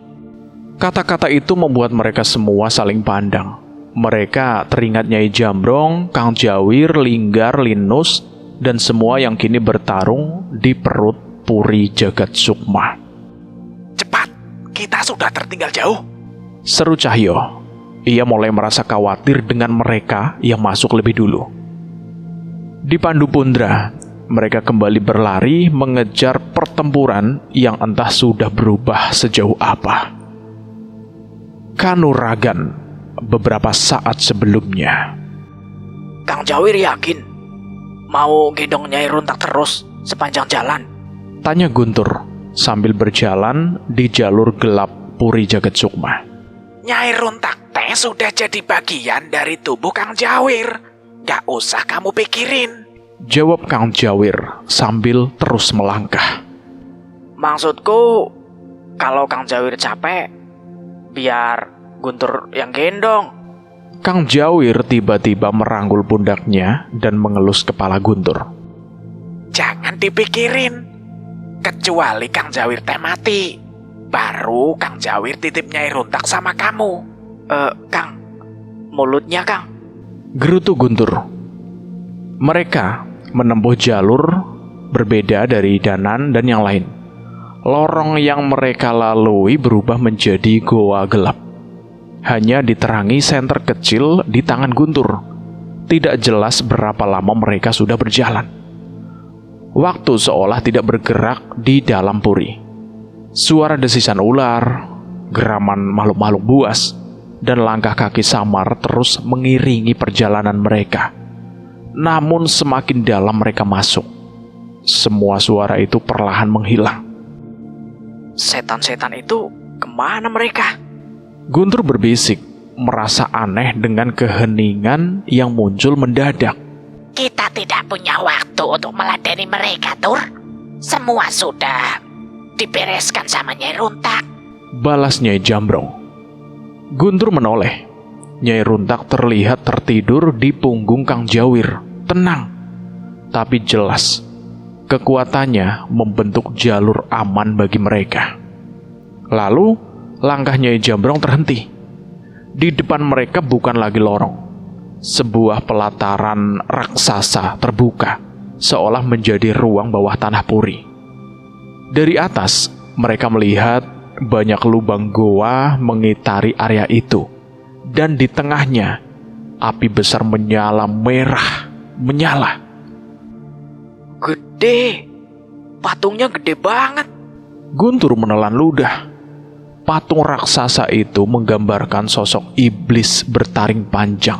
Kata-kata itu membuat mereka semua saling pandang. Mereka teringat Nyai Jambrong, Kang Jawir, Linggar, Linus, dan semua yang kini bertarung di perut puri jagat sukma. Cepat, kita sudah tertinggal jauh. Seru Cahyo. Ia mulai merasa khawatir dengan mereka yang masuk lebih dulu. Dipandu Pundra, mereka kembali berlari mengejar pertempuran yang entah sudah berubah sejauh apa. Kanuragan beberapa saat sebelumnya. Kang Jawir yakin mau gendong Nyai Runtak terus sepanjang jalan? Tanya Guntur sambil berjalan di jalur gelap puri jagat sukma. Nyai Runtak teh sudah jadi bagian dari tubuh Kang Jawir. Gak usah kamu pikirin. Jawab Kang Jawir sambil terus melangkah. Maksudku, kalau Kang Jawir capek, biar Guntur yang gendong. Kang Jawir tiba-tiba merangkul pundaknya dan mengelus kepala Guntur. Jangan dipikirin. Kecuali Kang Jawir teh mati, baru Kang Jawir titip Nyai Runtak sama kamu. Kang, mulutnya Kang. Gerutu Guntur. Mereka menempuh jalur berbeda dari Danan dan yang lain. Lorong yang mereka lalui berubah menjadi goa gelap. Hanya diterangi senter kecil di tangan Guntur. Tidak jelas berapa lama mereka sudah berjalan. Waktu seolah tidak bergerak di dalam puri. Suara desisan ular, geraman makhluk-makhluk buas, dan langkah kaki samar terus mengiringi perjalanan mereka. Namun semakin dalam mereka masuk, semua suara itu perlahan menghilang. Setan-setan itu kemana mereka? Guntur berbisik, merasa aneh dengan keheningan yang muncul mendadak. Kita tidak punya waktu untuk meladeni mereka, Tur. Semua sudah dibereskan sama Nyai Runtak. Balas Nyai Jambrong. Guntur menoleh. Nyai Runtak terlihat tertidur di punggung Kang Jawir. Tenang, tapi jelas kekuatannya membentuk jalur aman bagi mereka. Lalu langkah Nyai Jambrong terhenti. Di depan mereka bukan lagi lorong. Sebuah pelataran raksasa terbuka, seolah menjadi ruang bawah tanah puri. Dari atas, mereka melihat banyak lubang goa mengitari area itu. Dan di tengahnya, api besar menyala merah, menyala. Gede. Patungnya gede banget. Guntur menelan ludah. Patung raksasa itu menggambarkan sosok iblis bertaring panjang,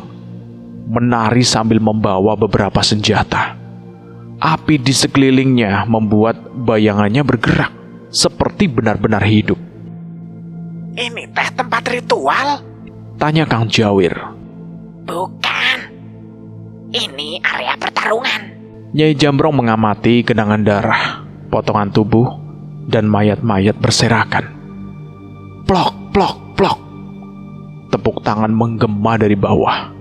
menari sambil membawa beberapa senjata. Api di sekelilingnya membuat bayangannya bergerak, seperti benar-benar hidup. Ini teh tempat ritual? Tanya Kang Jawir. Bukan. Ini area pertarungan. Nyai Jambrong mengamati genangan darah, potongan tubuh, dan mayat-mayat berserakan. Plok, plok, plok. Tepuk tangan menggema dari bawah.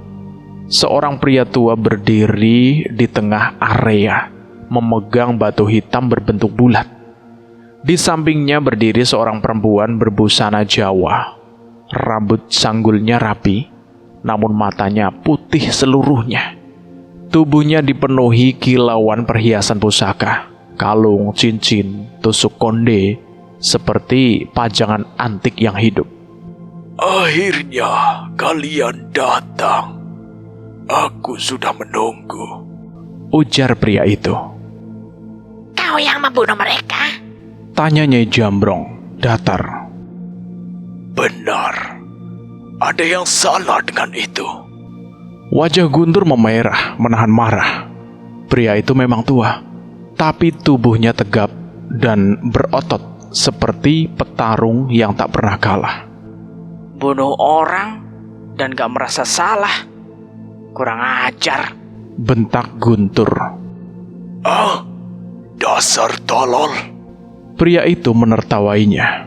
Seorang pria tua berdiri di tengah area, memegang batu hitam berbentuk bulat. Di sampingnya berdiri seorang perempuan berbusana Jawa. Rambut sanggulnya rapi, namun matanya putih seluruhnya. Tubuhnya dipenuhi kilauan perhiasan pusaka, kalung, cincin, tusuk konde, seperti pajangan antik yang hidup. Akhirnya kalian datang. Aku sudah menunggu. Ujar pria itu. Kau yang membunuh mereka? Tanya Nyai Jambrong, datar. Benar. Ada yang salah dengan itu. Wajah Guntur memerah, menahan marah. Pria itu memang tua, tapi tubuhnya tegap dan berotot seperti petarung yang tak pernah kalah. Bunuh orang dan gak merasa salah. Kurang ajar. Bentak Guntur. Ah, dasar tolol. Pria itu menertawainya.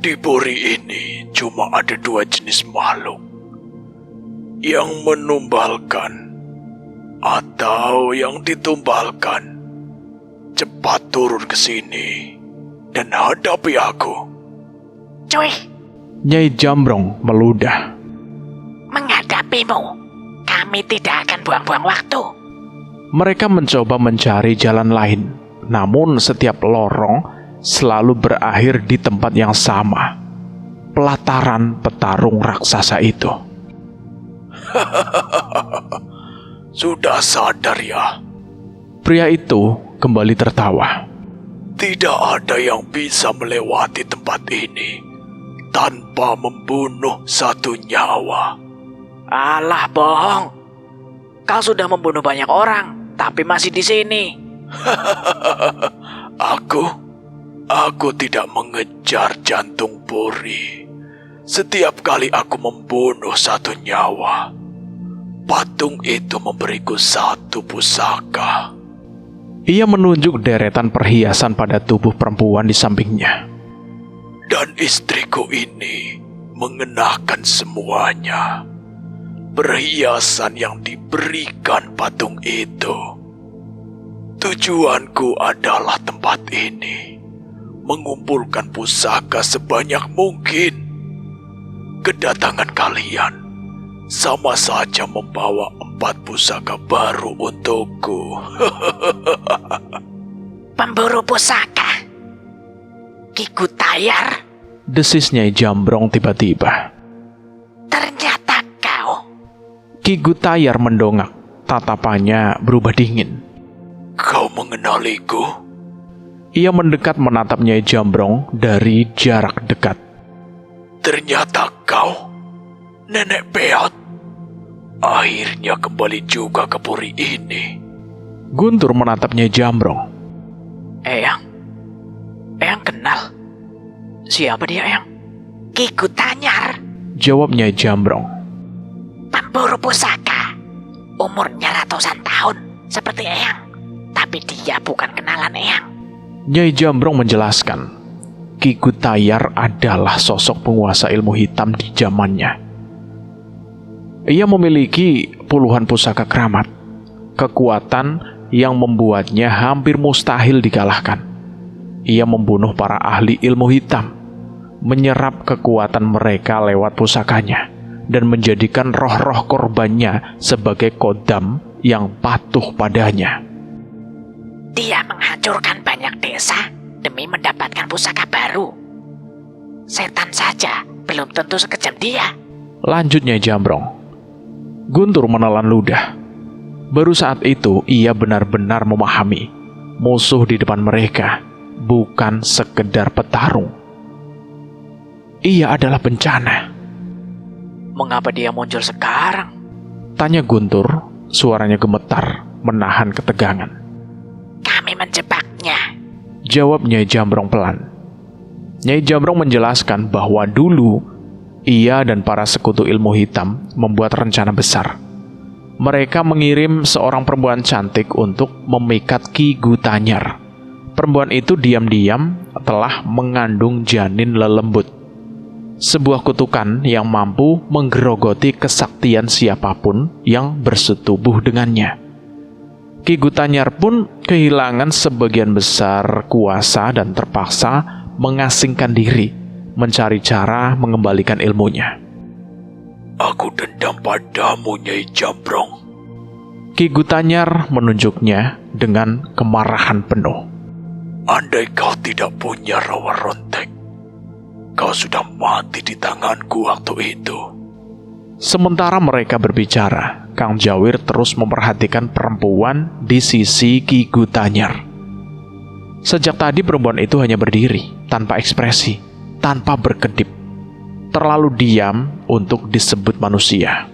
Di puri ini cuma ada dua jenis makhluk. Yang menumbalkan atau yang ditumbalkan. Cepat turun ke sini dan hadapi aku. Cuy, Nyai Jambrong meludah. menghadapimu. Kami tidak akan buang-buang waktu. Mereka mencoba mencari jalan lain, namun setiap lorong selalu berakhir di tempat yang sama. Pelataran petarung raksasa itu. Sudah sadar ya? Pria itu kembali tertawa. Tidak ada yang bisa melewati tempat ini tanpa membunuh satu nyawa. Alah, bohong. Kau sudah membunuh banyak orang, tapi masih di sini. Aku tidak mengejar jantung puri. Setiap kali aku membunuh satu nyawa, patung itu memberiku satu pusaka. Ia menunjuk deretan perhiasan pada tubuh perempuan di sampingnya. Dan istriku ini mengenakan semuanya. Perhiasan yang diberikan patung itu. Tujuanku adalah tempat ini. Mengumpulkan pusaka sebanyak mungkin. Kedatangan kalian sama saja membawa 4 pusaka baru untukku. Pemburu pusaka. Ki Gutayar, Desis Nyai Jambrong tiba-tiba. ternyata kau. Ki Gutayar mendongak, tatapannya berubah dingin. Kau mengenaliku? Ia mendekat menatap Nyai Jambrong dari jarak dekat. Ternyata kau, Nenek Peot. Akhirnya kembali juga ke puri ini. Guntur menatap Nyai Jambrong. Eyang kenal? Siapa dia, Eyang? Ki Gutanyar, Jawab Nyai Jambrong. pemburu pusaka. Umurnya ratusan tahun, seperti Eyang. Tapi dia bukan kenalan Eyang. Nyai Jambrong menjelaskan, Ki Gutayar adalah sosok penguasa ilmu hitam di zamannya. Ia memiliki puluhan pusaka keramat, kekuatan yang membuatnya hampir mustahil dikalahkan. Ia membunuh para ahli ilmu hitam, menyerap kekuatan mereka lewat pusakanya, dan menjadikan roh-roh korbannya sebagai kodam yang patuh padanya. Dia menghancurkan banyak desa demi mendapatkan pusaka baru. Setan saja belum tentu sekejam dia. Lanjutnya Jambrong. Guntur menelan ludah. Baru saat itu ia benar-benar memahami musuh di depan mereka bukan sekedar petarung. Ia adalah bencana. Mengapa dia muncul sekarang? Tanya Guntur, suaranya gemetar, menahan ketegangan. Kami menjebaknya. Jawab Nyai Jambrong pelan. Nyai Jambrong menjelaskan bahwa dulu ia dan para sekutu ilmu hitam membuat rencana besar. Mereka mengirim seorang perempuan cantik untuk memikat Ki Gutanyar. Perempuan itu diam-diam telah mengandung janin lelembut. Sebuah kutukan yang mampu menggerogoti kesaktian siapapun yang bersetubuh dengannya. Ki Gutanyar pun kehilangan sebagian besar kuasa dan terpaksa mengasingkan diri, mencari cara mengembalikan ilmunya. Aku dendam padamu, Nyai Jambrong. Ki Gutanyar menunjuknya dengan kemarahan penuh. Andai kau tidak punya rawa rontek, kau sudah mati di tanganku waktu itu. Sementara mereka berbicara, Kang Jawir terus memperhatikan perempuan di sisi Ki Gutanyar. Sejak tadi perempuan itu hanya berdiri, tanpa ekspresi, tanpa berkedip. Terlalu diam untuk disebut manusia.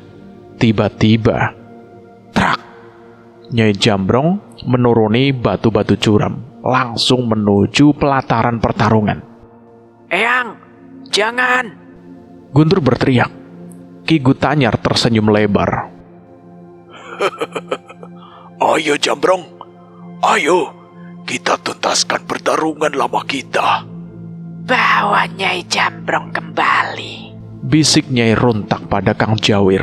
Tiba-tiba, trak! Nyai Jambrong menuruni batu-batu curam, langsung menuju pelataran pertarungan. Eyang, jangan! Guntur berteriak. Ki Gutanyar tersenyum lebar. Ayo Jambrong, ayo, kita tuntaskan pertarungan lama kita. Bawa Nyai Jambrong kembali. Bisik Nyai runtak pada Kang Jawir.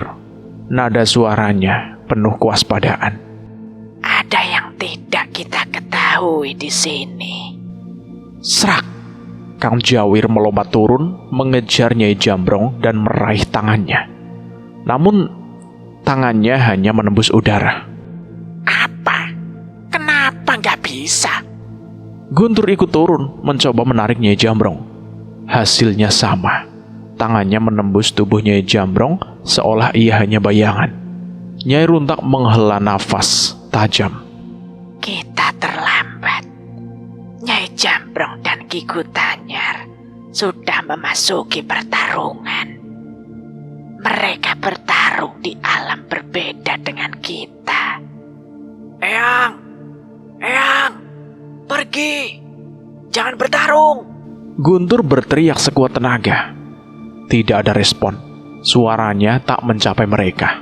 Nada suaranya penuh kewaspadaan. Ada yang tidak kita ketahui di sini. Serak! Kang Jawir melompat turun, mengejar Nyai Jambrong dan meraih tangannya. Namun, tangannya hanya menembus udara. Apa? Kenapa nggak bisa? Guntur ikut turun, mencoba menarik Nyai Jambrong. Hasilnya sama. Tangannya menembus tubuh Nyai Jambrong, seolah ia hanya bayangan. Nyai runtak menghela nafas tajam. Kita terlambat. Nyai Jambrong dan Ki Gutanyar sudah memasuki pertarungan. Mereka bertarung di alam berbeda dengan kita. Eyang, pergi! Jangan bertarung! Guntur berteriak sekuat tenaga. Tidak ada respon. Suaranya tak mencapai mereka.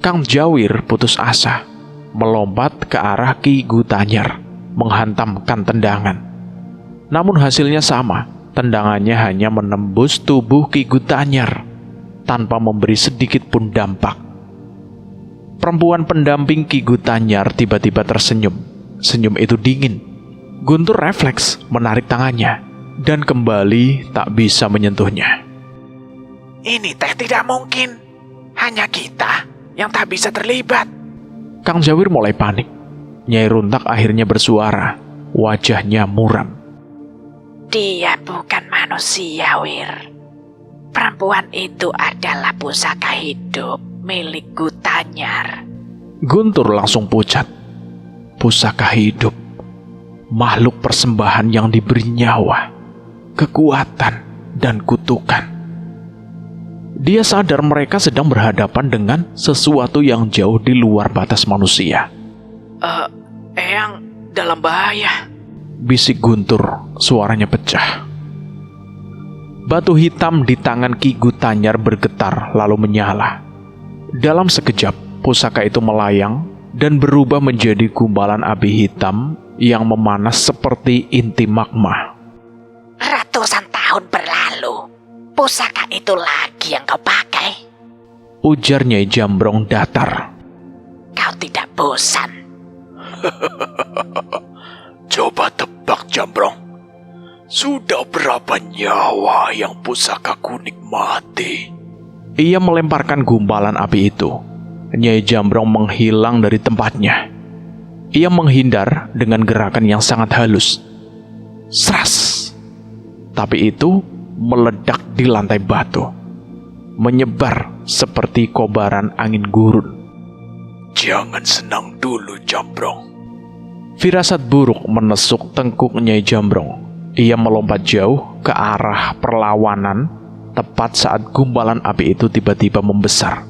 Kang Jawir putus asa, melompat ke arah Ki Gutanyar, menghantamkan tendangan. Namun hasilnya sama. Tendangannya hanya menembus tubuh Ki Gutanyar, tanpa memberi sedikit pun dampak. Perempuan pendamping Ki Gutanyar tiba-tiba tersenyum. Senyum itu dingin. Guntur refleks menarik tangannya, dan kembali tak bisa menyentuhnya. Ini teh tidak mungkin. Hanya kita yang tak bisa terlibat. Kang Jawir mulai panik. Nyai Runtak akhirnya bersuara. Wajahnya muram. Dia bukan manusia, Wir. Perempuan itu adalah pusaka hidup milik Gutanyar. Guntur langsung pucat. Pusaka hidup. Makhluk persembahan yang diberi nyawa, kekuatan, dan kutukan. Dia sadar mereka sedang berhadapan dengan sesuatu yang jauh di luar batas manusia. Eyang dalam bahaya. Bisik Guntur, suaranya pecah. Batu hitam di tangan Ki Gutanyar bergetar lalu menyala. Dalam sekejap, pusaka itu melayang dan berubah menjadi gumpalan api hitam yang memanas seperti inti magma. Ratusan tahun berlalu, pusaka itu lagi yang kau pakai. Ujar Nyai Jambrong datar. Kau tidak bosan? Coba tebak, Jambrong. Sudah berapa nyawa yang pusakaku nikmati? Ia melemparkan gumpalan api itu. Nyai Jambrong menghilang dari tempatnya. Ia menghindar dengan gerakan yang sangat halus. Seras. Tapi itu meledak di lantai batu. Menyebar seperti kobaran angin gurun. Jangan senang dulu, Jambrong. Firasat buruk menusuk tengkuk Nyai Jambrong. Ia melompat jauh ke arah perlawanan tepat saat gumpalan api itu tiba-tiba membesar.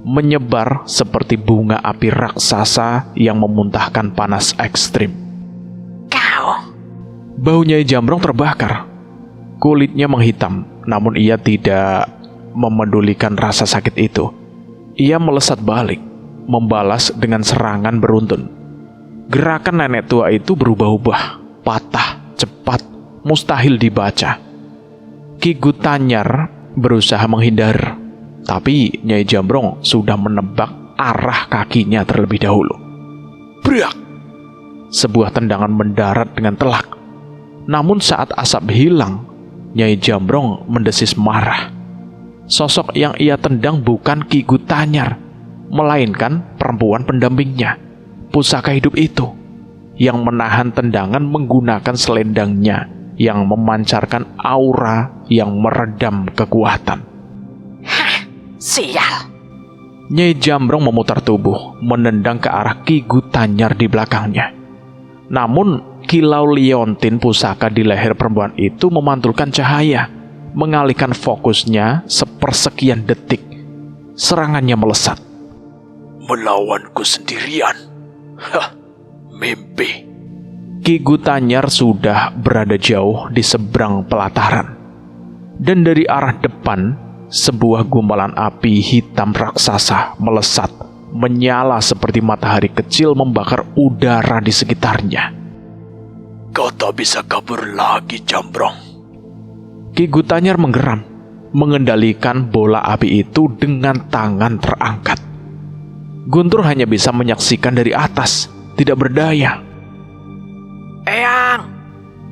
Menyebar seperti bunga api raksasa yang memuntahkan panas ekstrim. Kau? Bau Nyai Jambrong terbakar. Kulitnya menghitam, namun ia tidak memedulikan rasa sakit itu. Ia melesat balik, membalas dengan serangan beruntun. Gerakan nenek tua itu berubah-ubah, patah, cepat, mustahil dibaca. Ki Gutanyar berusaha menghindar, tapi Nyai Jambrong sudah menebak arah kakinya terlebih dahulu. Brak! Sebuah tendangan mendarat dengan telak. Namun saat asap hilang, Nyai Jambrong mendesis marah. Sosok yang ia tendang bukan Ki Gutanyar, melainkan perempuan pendampingnya, pusaka hidup itu, yang menahan tendangan menggunakan selendangnya yang memancarkan aura yang meredam kekuatan. Sial. Nyai Jambrong memutar tubuh, menendang ke arah Ki Gutanyar di belakangnya. Namun, kilau liontin pusaka di leher perempuan itu memantulkan cahaya, mengalihkan fokusnya sepersekian detik. Serangannya melesat. Melawanku sendirian? Hah, mimpi. Ki Gutanyar sudah berada jauh di seberang pelataran. Dan dari arah depan, sebuah gumpalan api hitam raksasa melesat, menyala seperti matahari kecil membakar udara di sekitarnya. Kau tak bisa kabur lagi, Jambrong. Ki Gutanyar menggeram, mengendalikan bola api itu dengan tangan terangkat. Guntur hanya bisa menyaksikan dari atas, tidak berdaya. Eyang!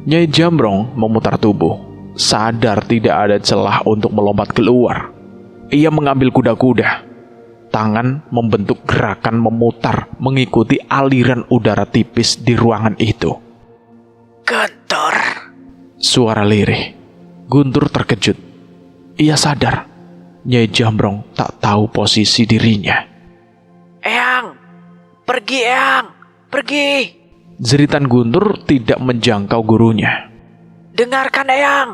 Nyai Jambrong memutar tubuh, sadar tidak ada celah untuk melompat keluar. Ia mengambil kuda-kuda. Tangan membentuk gerakan memutar mengikuti aliran udara tipis di ruangan itu. Guntur. Suara lirih. Guntur terkejut. Ia sadar Nyai Jambrong tak tahu posisi dirinya. Eyang! Pergi, Eyang! Pergi! Jeritan Guntur tidak menjangkau gurunya. Dengarkan, Eyang!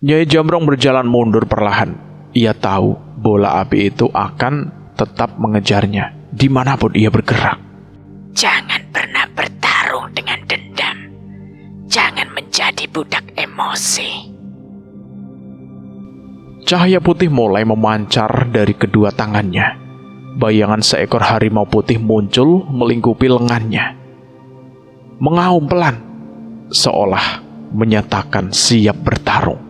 Nyai Jambrong berjalan mundur perlahan. Ia tahu bola api itu akan tetap mengejarnya dimanapun ia bergerak. Jangan pernah bertarung dengan dendam. Jangan menjadi budak emosi. Cahaya putih mulai memancar dari kedua tangannya. Bayangan seekor harimau putih muncul melingkupi lengannya. Mengaum pelan, seolah menyatakan siap bertarung.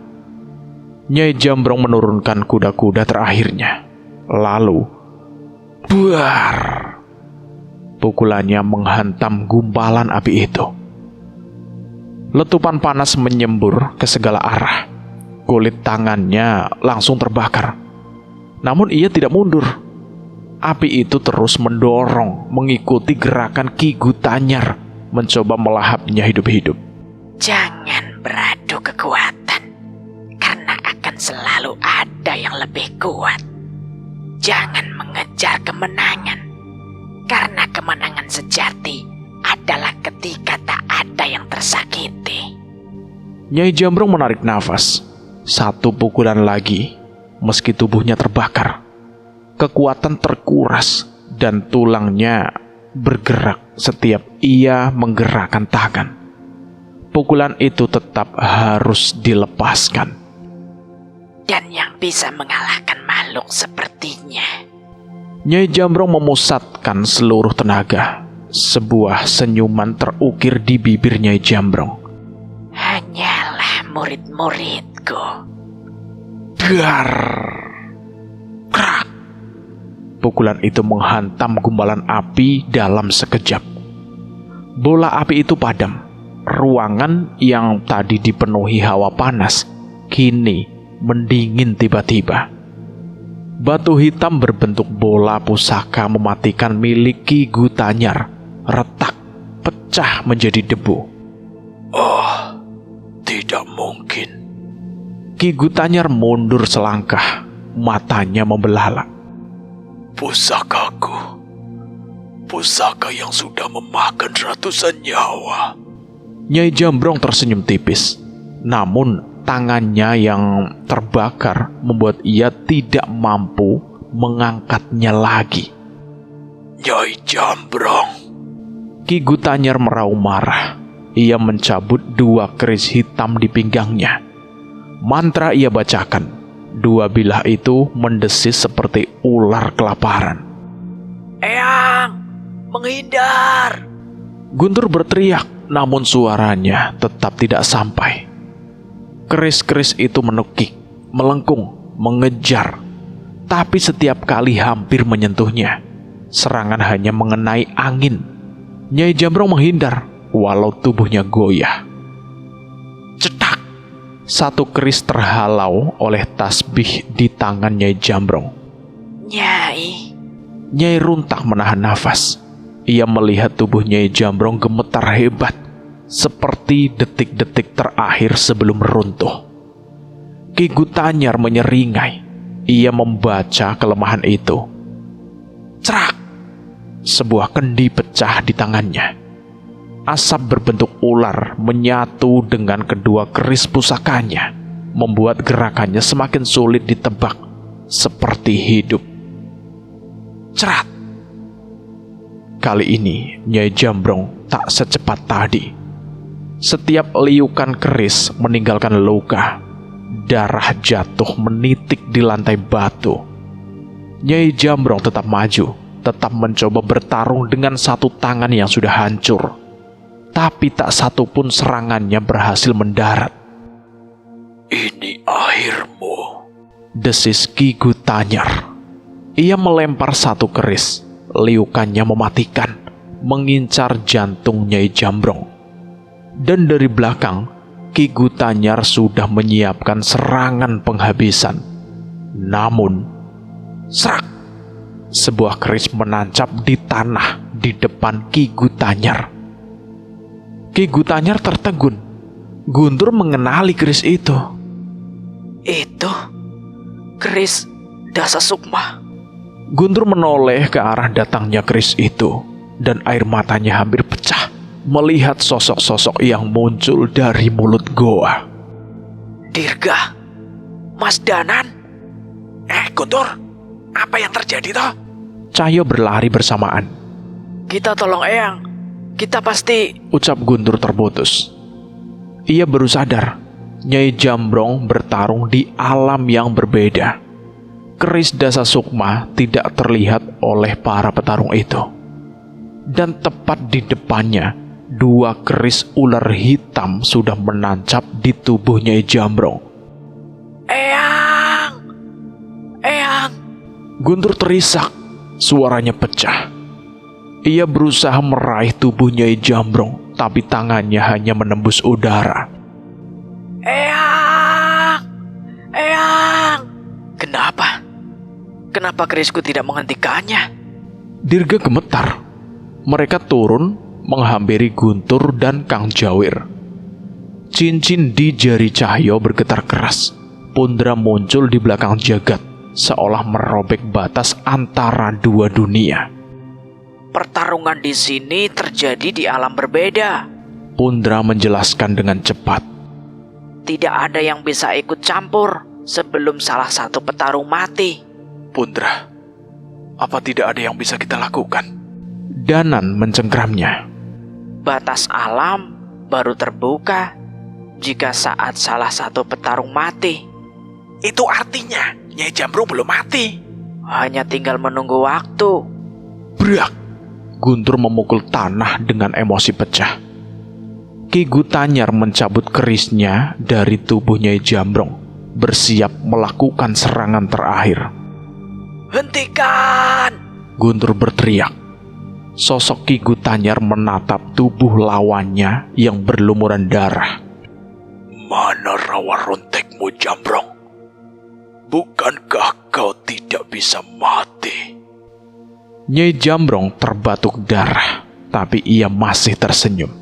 Nyai Jambrong menurunkan kuda-kuda terakhirnya. Lalu, buar! Pukulannya menghantam gumpalan api itu. Letupan panas menyembur ke segala arah. Kulit tangannya langsung terbakar. Namun ia tidak mundur. Api itu terus mendorong, mengikuti gerakan Ki Gutanyar, mencoba melahapnya hidup-hidup. Jangan beradu kekuatan, karena akan selalu ada yang lebih kuat. Jangan mengejar kemenangan, karena kemenangan sejati adalah ketika tak ada yang tersakiti. Nyai Jambrong menarik nafas. 1 pukulan lagi, meski tubuhnya terbakar. Kekuatan terkuras dan tulangnya bergerak setiap ia menggerakkan tangan. Pukulan itu tetap harus dilepaskan. Dan yang bisa mengalahkan makhluk sepertinya. Nyai Jambrong memusatkan seluruh tenaga. Sebuah senyuman terukir di bibir Nyai Jambrong. Hanyalah murid-muridku. Dar! Krak! Pukulan itu menghantam gumpalan api dalam sekejap. Bola api itu padam. Ruangan yang tadi dipenuhi hawa panas kini mendingin tiba-tiba. Batu hitam berbentuk bola pusaka mematikan milik Ki Gutanyar retak, pecah menjadi debu. Oh, tidak mungkin. Ki Gutanyar mundur selangkah, matanya membelalak. Pusakaku. Pusaka yang sudah memakan ratusan nyawa. Nyai Jambrong tersenyum tipis. Namun tangannya yang terbakar membuat ia tidak mampu mengangkatnya lagi. Nyai Jambrong. Ki Gutanyar meraung marah. Ia mencabut 2 keris hitam di pinggangnya. Mantra ia bacakan. 2 bilah itu mendesis seperti ular kelaparan. Eyang, menghindar! Guntur berteriak, namun suaranya tetap tidak sampai. Keris-keris itu menukik, melengkung, mengejar. Tapi setiap kali hampir menyentuhnya, serangan hanya mengenai angin. Nyai Jambrong menghindar, walau tubuhnya goyah. Cetak! 1 keris terhalau oleh tasbih di tangan Nyai Jambrong. Nyai, Nyai runtak menahan nafas. Ia melihat tubuh Nyai Jambrong gemetar hebat, seperti detik-detik terakhir sebelum runtuh. Ki Gutanyar menyeringai. Ia membaca kelemahan itu. Cerak! Sebuah kendi pecah di tangannya. Asap berbentuk ular menyatu dengan kedua keris pusakanya, membuat gerakannya semakin sulit ditebak, seperti hidup. Cerat! Kali ini Nyai Jambrong tak secepat tadi. Setiap liukan keris meninggalkan luka. Darah jatuh menitik di lantai batu. Nyai Jambrong tetap maju, tetap mencoba bertarung dengan 1 tangan yang sudah hancur. Tapi tak satu pun serangannya berhasil mendarat. Ini akhirmu. Desis Ki Gutanyar. Ia melempar 1 keris. Liukannya mematikan, mengincar jantung Nyai Jambrong. Dan dari belakang, Ki Gutanyar sudah menyiapkan serangan penghabisan. Namun, serak! Sebuah keris menancap di tanah di depan Ki Gutanyar. Ki Gutanyar tertegun. Guntur mengenali keris itu. Itu keris Dasasukma. Guntur menoleh ke arah datangnya keris itu, dan air matanya hampir pecah melihat sosok-sosok yang muncul dari mulut goa. Dirga, Mas Danan. Guntur, apa yang terjadi toh? Cahyo berlari bersamaan. Kita tolong Eyang. Kita pasti... Ucap Guntur terputus. Ia baru sadar, Nyai Jambrong bertarung di alam yang berbeda. Keris Dasasukma tidak terlihat oleh para petarung itu. Dan tepat di depannya, 2 keris ular hitam sudah menancap di tubuh Nyai Jambrong. Eyang! Eyang! Guntur terisak, suaranya pecah. Ia berusaha meraih tubuh Nyai Jambrong, tapi tangannya hanya menembus udara. Eyang! Eyang! Kenapa? Kenapa kerisku tidak menghentikannya? Dirga gemetar. Mereka turun menghampiri Guntur dan Kang Jawir. Cincin di jari Cahyo bergetar keras. Pundra muncul di belakang Jagat, seolah merobek batas antara dua dunia. Pertarungan di sini terjadi di alam berbeda. Pundra menjelaskan dengan cepat. Tidak ada yang bisa ikut campur sebelum salah satu petarung mati. Pundra, apa tidak ada yang bisa kita lakukan? Danan mencengkramnya. Batas alam baru terbuka jika saat salah satu petarung mati. Itu artinya Nyai Jambrong belum mati. Hanya tinggal menunggu waktu. Brak! Guntur memukul tanah dengan emosi pecah. Ki Gutanyar mencabut kerisnya dari tubuh Nyai Jambrong, bersiap melakukan serangan terakhir. Hentikan! Guntur berteriak. Sosok Ki Gutanyar menatap tubuh lawannya yang berlumuran darah. Mana rawa rontekmu, Jambrong? Bukankah kau tidak bisa mati? Nyai Jambrong terbatuk darah, tapi ia masih tersenyum.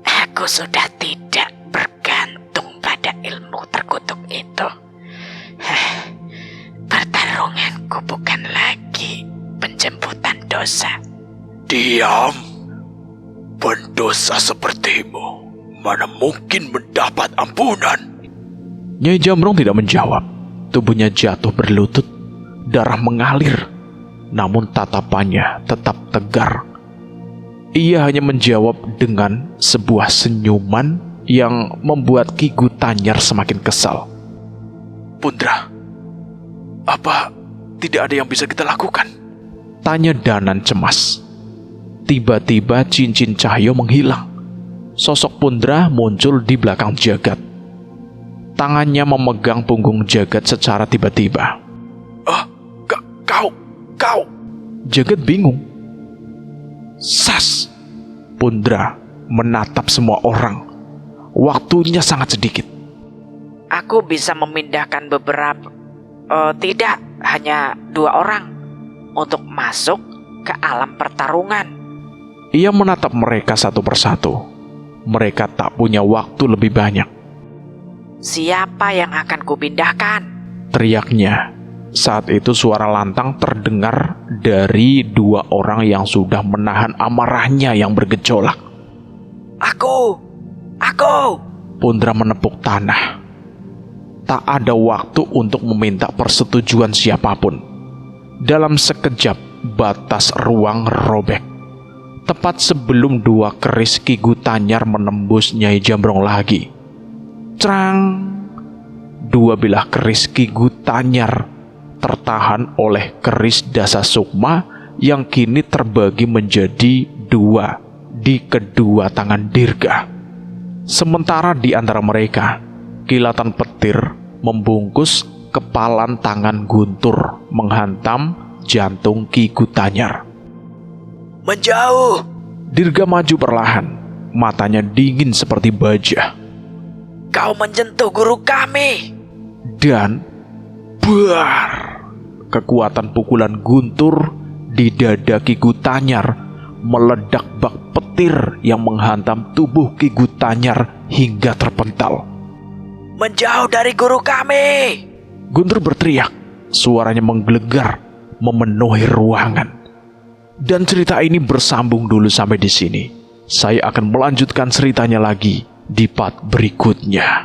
Aku sudah tidak bergantung pada ilmu terkutuk itu. Pertarunganku bukan lagi penjemputan dosa. Diam. Pendosa sepertimu mana mungkin mendapat ampunan? Nyai Jambrong tidak menjawab. Tubuhnya jatuh berlutut, darah mengalir, namun tatapannya tetap tegar. Ia hanya menjawab dengan sebuah senyuman yang membuat Ki Gutanyar semakin kesal. Pundra, apa tidak ada yang bisa kita lakukan? Tanya Danan cemas. Tiba-tiba cincin Cahyo menghilang. Sosok Pundra muncul di belakang Jagat. Tangannya memegang punggung Jagat secara tiba-tiba. Kau. Jagat bingung. Sas! Pundra menatap semua orang. Waktunya sangat sedikit. Aku bisa memindahkan beberapa, tidak, hanya 2 orang untuk masuk ke alam pertarungan. Ia menatap mereka satu persatu. Mereka tak punya waktu lebih banyak. Siapa yang akan kupindahkan? Teriaknya. Saat itu suara lantang terdengar dari 2 orang yang sudah menahan amarahnya yang bergejolak. Aku! Pundra menepuk tanah. Tak ada waktu untuk meminta persetujuan siapapun. Dalam sekejap, batas ruang robek. Tepat sebelum 2 keris Ki Gutanyar menembus Nyai Jambrong lagi. Crang! 2 bilah keris Ki Gutanyar tertahan oleh keris Dasa Sukma yang kini terbagi menjadi 2 di kedua tangan Dirga. Sementara di antara mereka, kilatan petir membungkus kepalan tangan Guntur menghantam jantung Ki Gutanyar. Menjauh! Dirga maju perlahan, matanya dingin seperti baja. Kau menyentuh guru kami! Dan buar! Kekuatan pukulan Guntur di dada Ki Gutanyar meledak bak petir yang menghantam tubuh Ki Gutanyar hingga terpental. Menjauh dari guru kami! Guntur berteriak, suaranya menggelegar, memenuhi ruangan. Dan cerita ini bersambung dulu sampai di sini. Saya akan melanjutkan ceritanya lagi di part berikutnya.